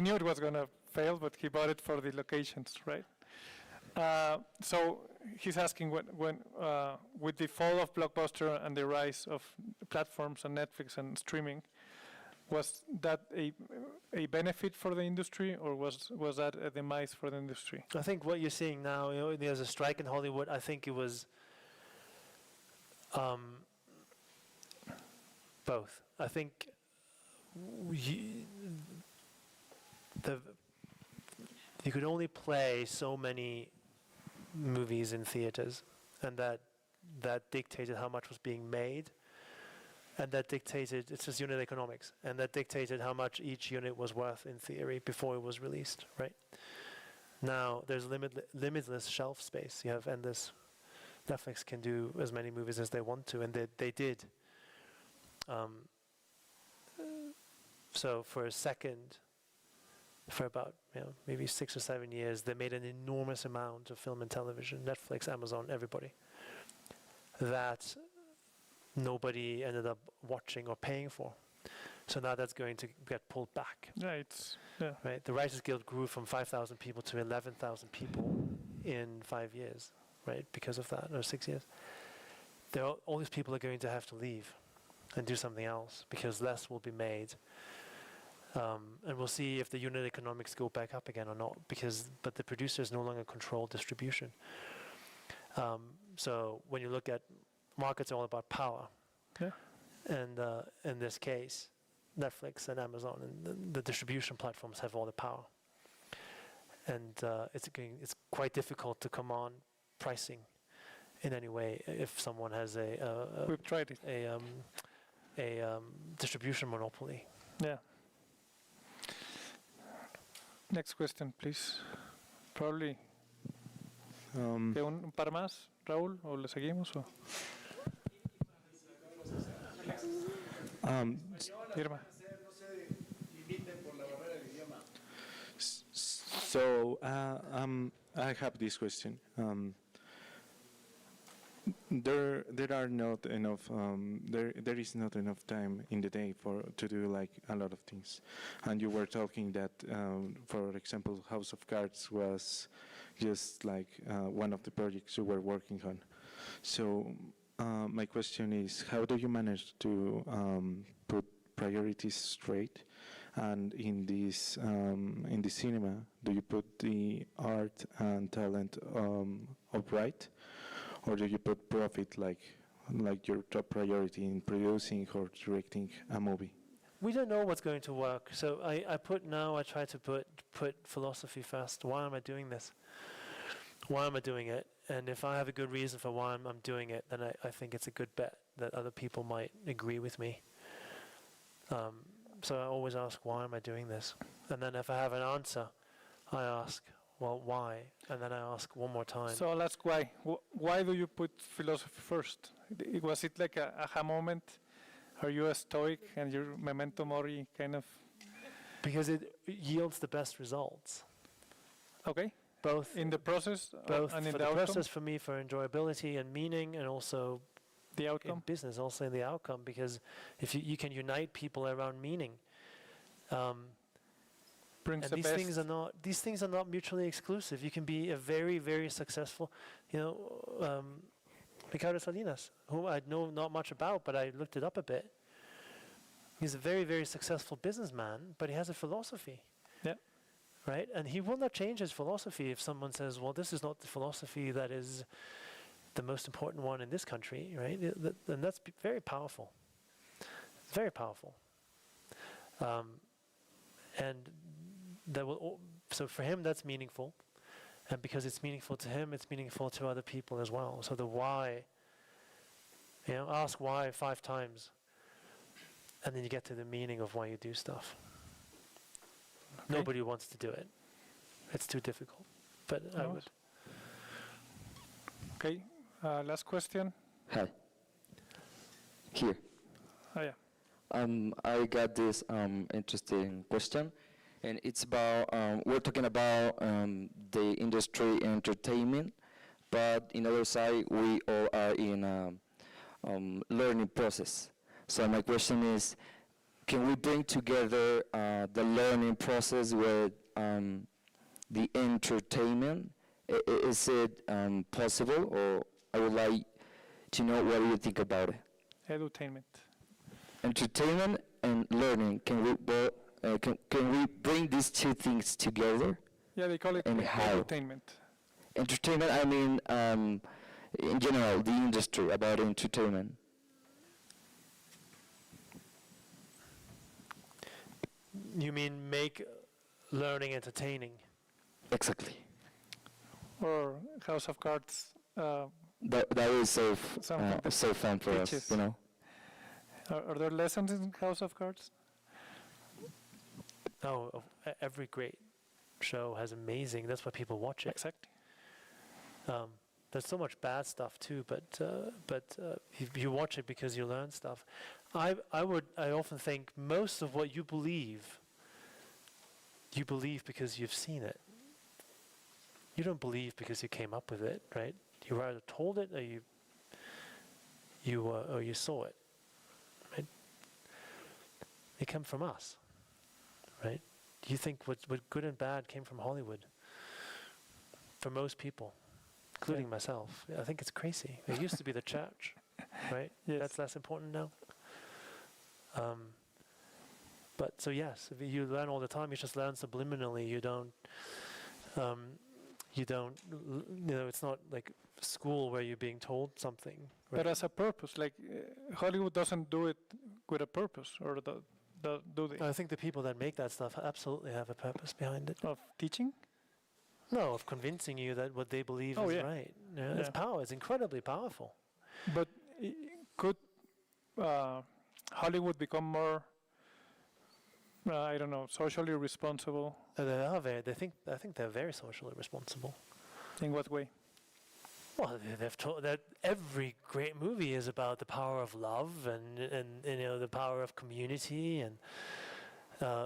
knew it was going to fail, but he bought it for the locations, right? So he's asking when with the fall of Blockbuster and the rise of platforms and Netflix and streaming, was that a benefit for the industry, or was that a demise for the industry? I think what you're seeing now, there's a strike in Hollywood. I think it was both. I think you could only play so many movies in theaters, and that dictated how much was being made, and that dictated, it's just unit economics, and that dictated how much each unit was worth in theory before it was released, right? Now there's limitless shelf space. You have endless. Netflix can do as many movies as they want to, and they did. So for about maybe 6 or 7 years, they made an enormous amount of film and television, Netflix, Amazon, everybody, that nobody ended up watching or paying for. So now that's going to get pulled back. Yeah, Right? The Writers Guild grew from 5,000 people to 11,000 people in 5 years, right? Because of that, or 6 years. All these people are going to have to leave and do something else because less will be made. And we'll see if the unit economics go back up again or not, but the producers no longer control distribution. So when you look at markets, are all about power. Yeah. And in this case, Netflix and Amazon and the distribution platforms have all the power. And it's quite difficult to command pricing in any way if someone has we've tried it. a distribution monopoly. Yeah. Next question, please. Probably. Un par más, Raúl, o le seguimos o. Irma. So I have this question. There are not enough. There is not enough time in the day to do like a lot of things. And you were talking that, for example, House of Cards was just like one of the projects you were working on. So my question is, how do you manage to put priorities straight? And in this cinema, do you put the art and talent upright? Or do you put profit like your top priority in producing or directing a movie? We don't know what's going to work. So I try to put philosophy first. Why am I doing this? Why am I doing it? And if I have a good reason for why I'm doing it, then I think it's a good bet that other people might agree with me. So I always ask, why am I doing this? And then if I have an answer, I ask, well, why? And then I ask one more time. So I'll ask why. Why do you put philosophy first? Was it like a aha moment? Are you a stoic and you're memento mori kind of Because it yields the best results. Okay. Both In the process both and in for the the outcome, process for me for enjoyability and meaning, and also the in outcome. business, also in the outcome. Because if you can unite people around meaning, Brings and the these best. things are not mutually exclusive. You can be a very, very successful, Ricardo Salinas, whom I know not much about, but I looked it up a bit. He's a very, very successful businessman, but he has a philosophy. Yeah. Right? And he will not change his philosophy if someone says, well, this is not the philosophy that is the most important one in this country, right? And that's very powerful. Very powerful. And that will, so for him, that's meaningful. And because it's meaningful to him, it's meaningful to other people as well. So the why, ask why 5 times. And then you get to the meaning of why you do stuff. Okay. Nobody wants to do it. It's too difficult. But I No. would. Okay. Last question. Hi. Here. Oh, yeah. I got this interesting question, and it's about, we're talking about the industry entertainment, but in the other side, we all are in a learning process. So my question is, can we bring together the learning process with the entertainment? Is it possible, or I would like to know what do you think about it? Edutainment. Entertainment and learning, can we bring these two things together? Yeah, they call it And how? edutainment. Entertainment, I mean, in general, the industry about entertainment. You mean make learning entertaining? Exactly. Or House of Cards. That is Something that so fun for us, teaches. you know. Are there lessons in House of Cards? No, every great show has amazing. That's why people watch it. Exactly. There's so much bad stuff too, but you watch it because you learn stuff. I often think most of what you believe because you've seen it. You don't believe because you came up with it, right? You were either told it or you saw it, right? It came from us, right? You think what good and bad came from Hollywood? For most people, including myself, I think it's crazy. It used to be the church, right? Yes. That's less important now. But so yes, if you learn all the time, you just learn subliminally. You don't, it's not like school where you're being told something. Right? But as a purpose, like Hollywood doesn't do it with a purpose, or do they? I think the people that make that stuff absolutely have a purpose behind it. Of teaching? No, of convincing you that what they believe is right. Yeah, it's power. It's incredibly powerful. But could Hollywood become more, I don't know, socially responsible? They are very. I think they're very socially responsible. In what way? Well, they've told that every great movie is about the power of love and the power of community and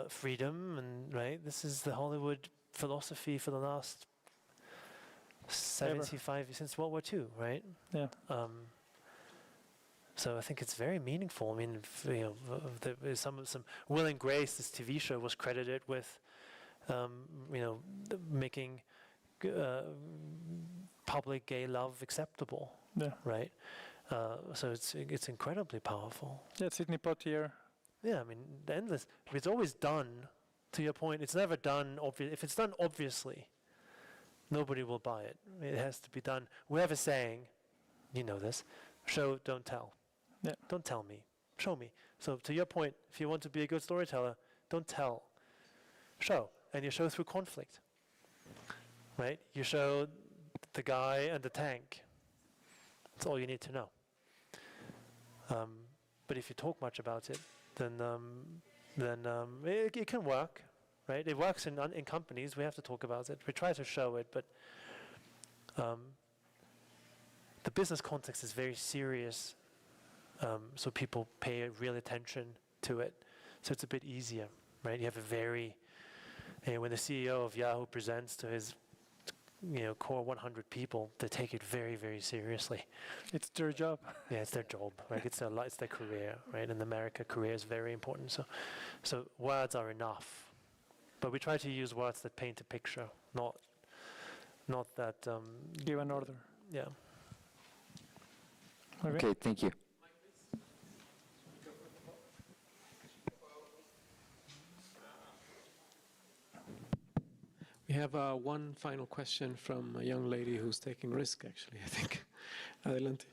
freedom, and right. This is the Hollywood philosophy for the last 75 since World War II, right? Yeah. So I think it's very meaningful. I mean, some Will and Grace, this TV show, was credited with, making public gay love acceptable. Yeah. Right. So it's incredibly powerful. Yeah, Sidney Poitier. Yeah, I mean, the endless. It's always done. To your point, it's never done. If it's done obviously, nobody will buy it. It has to be done. We have a saying, you know this: show, don't tell. Yeah. Don't tell me. Show me. So to your point, if you want to be a good storyteller, don't tell. Show, and you show through conflict. Right? You show the guy and the tank. That's all you need to know. But if you talk much about it, then it can work, right? It works in companies. We have to talk about it. We try to show it, but the business context is very serious, so people pay real attention to it. So it's a bit easier, right? You have a very, when the CEO of Yahoo presents to his, core 100 people, they take it very, very seriously. It's their job. Yeah, it's their job, right? It's their career, right? In America, career is very important. So words are enough, but we try to use words that paint a picture, not that. Give an order. Yeah. Okay, thank you. We have one final question from a young lady who's taking risk, actually, I think. Adelante.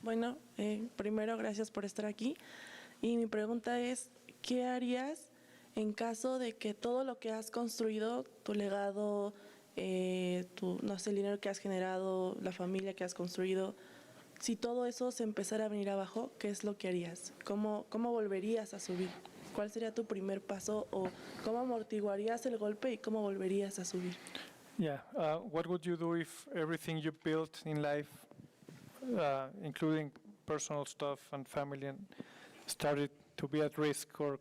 Bueno, primero gracias por estar aquí. Y mi pregunta es, ¿qué harías en caso de que todo lo que has construido, tu legado, no sé, el dinero que has generado, la familia que has construido, si todo eso se empezara a venir abajo, ¿qué es lo que harías? ¿Cómo volverías a subir? ¿Cuál sería tu primer paso o cómo amortiguarías el golpe y cómo volverías a subir? Yeah. What would you do if everything you built in life, including personal stuff and family, started to be at risk or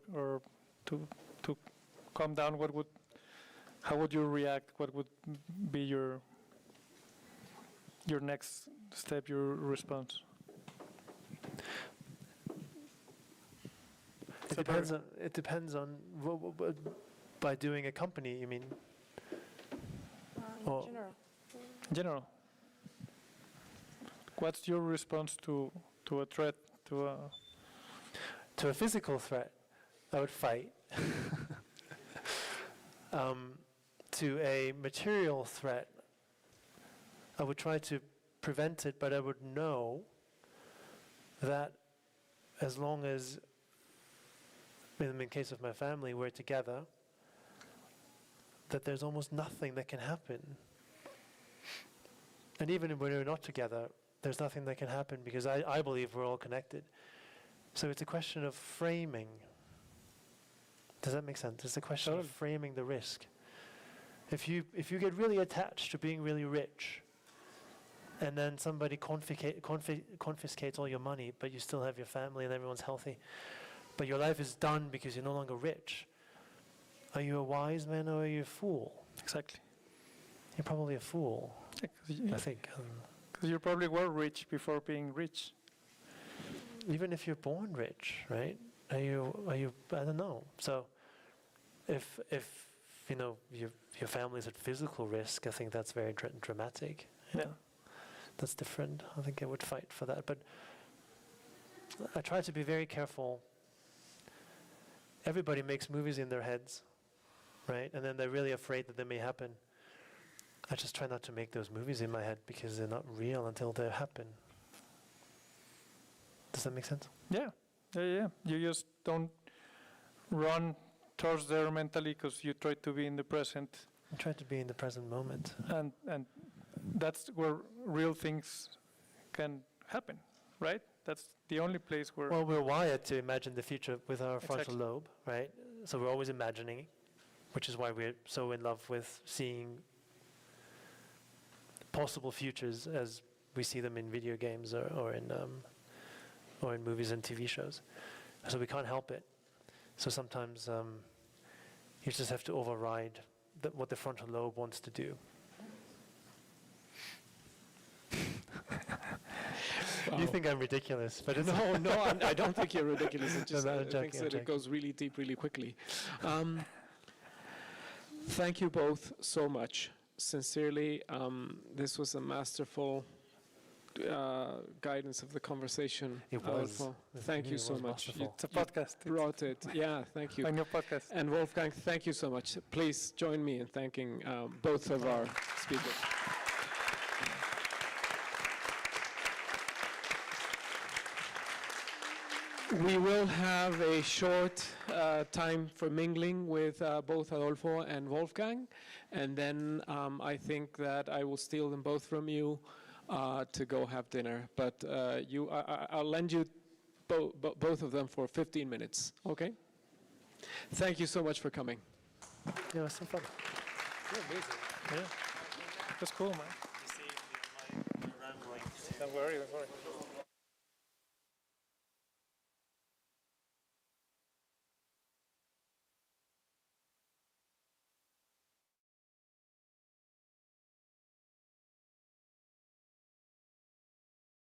to come down? How would you react? What would be your next step, your response? It depends on by doing a company, you mean? In general. In general. What's your response to a threat, to a physical threat? I would fight. To a material threat, I would try to prevent it, but I would know that as long as, in the case of my family, we're together, that there's almost nothing that can happen. And even when we're not together, there's nothing that can happen because I believe we're all connected. So it's a question of framing. Does that make sense? It's a question of framing the risk. If you get really attached to being really rich, and then somebody confiscates all your money, but you still have your family and everyone's healthy, but your life is done because you're no longer rich, are you a wise man or are you a fool? Exactly. You're probably a fool, I think. Because you probably were rich before being rich. Even if you're born rich, right? Are you? I don't know. So, if your family's at physical risk, I think that's very dramatic. Yeah. That's different. I think I would fight for that. But I try to be very careful. Everybody makes movies in their heads, right? And then they're really afraid that they may happen. I just try not to make those movies in my head because they're not real until they happen. Does that make sense? Yeah. You just don't run towards there mentally because you try to be in the present. I try to be in the present moment. And that's where real things can happen, right? That's the only place where... Well, we're wired to imagine the future with our frontal lobe, right? So we're always imagining, which is why we're so in love with seeing possible futures as we see them in video games or in movies and TV shows. So we can't help it. So sometimes you just have to override what the frontal lobe wants to do. Wow. You think I'm ridiculous, but it's no, I don't think you're ridiculous. It just thinks that it goes really deep, really quickly. Thank you both so much. Sincerely, this was a masterful guidance of the conversation. It was. Thank you so much. It's a podcast. You brought it. Yeah, thank you. On your podcast. And Wolfgang, thank you so much. Please join me in thanking both of our speakers. We will have a short time for mingling with both Adolfo and Wolfgang, and then I think that I will steal them both from you to go have dinner. But I'll lend you both of them for 15 minutes, okay? Thank you so much for coming. Yeah, it was so fun. You're amazing. Yeah. That's cool, man. Don't worry.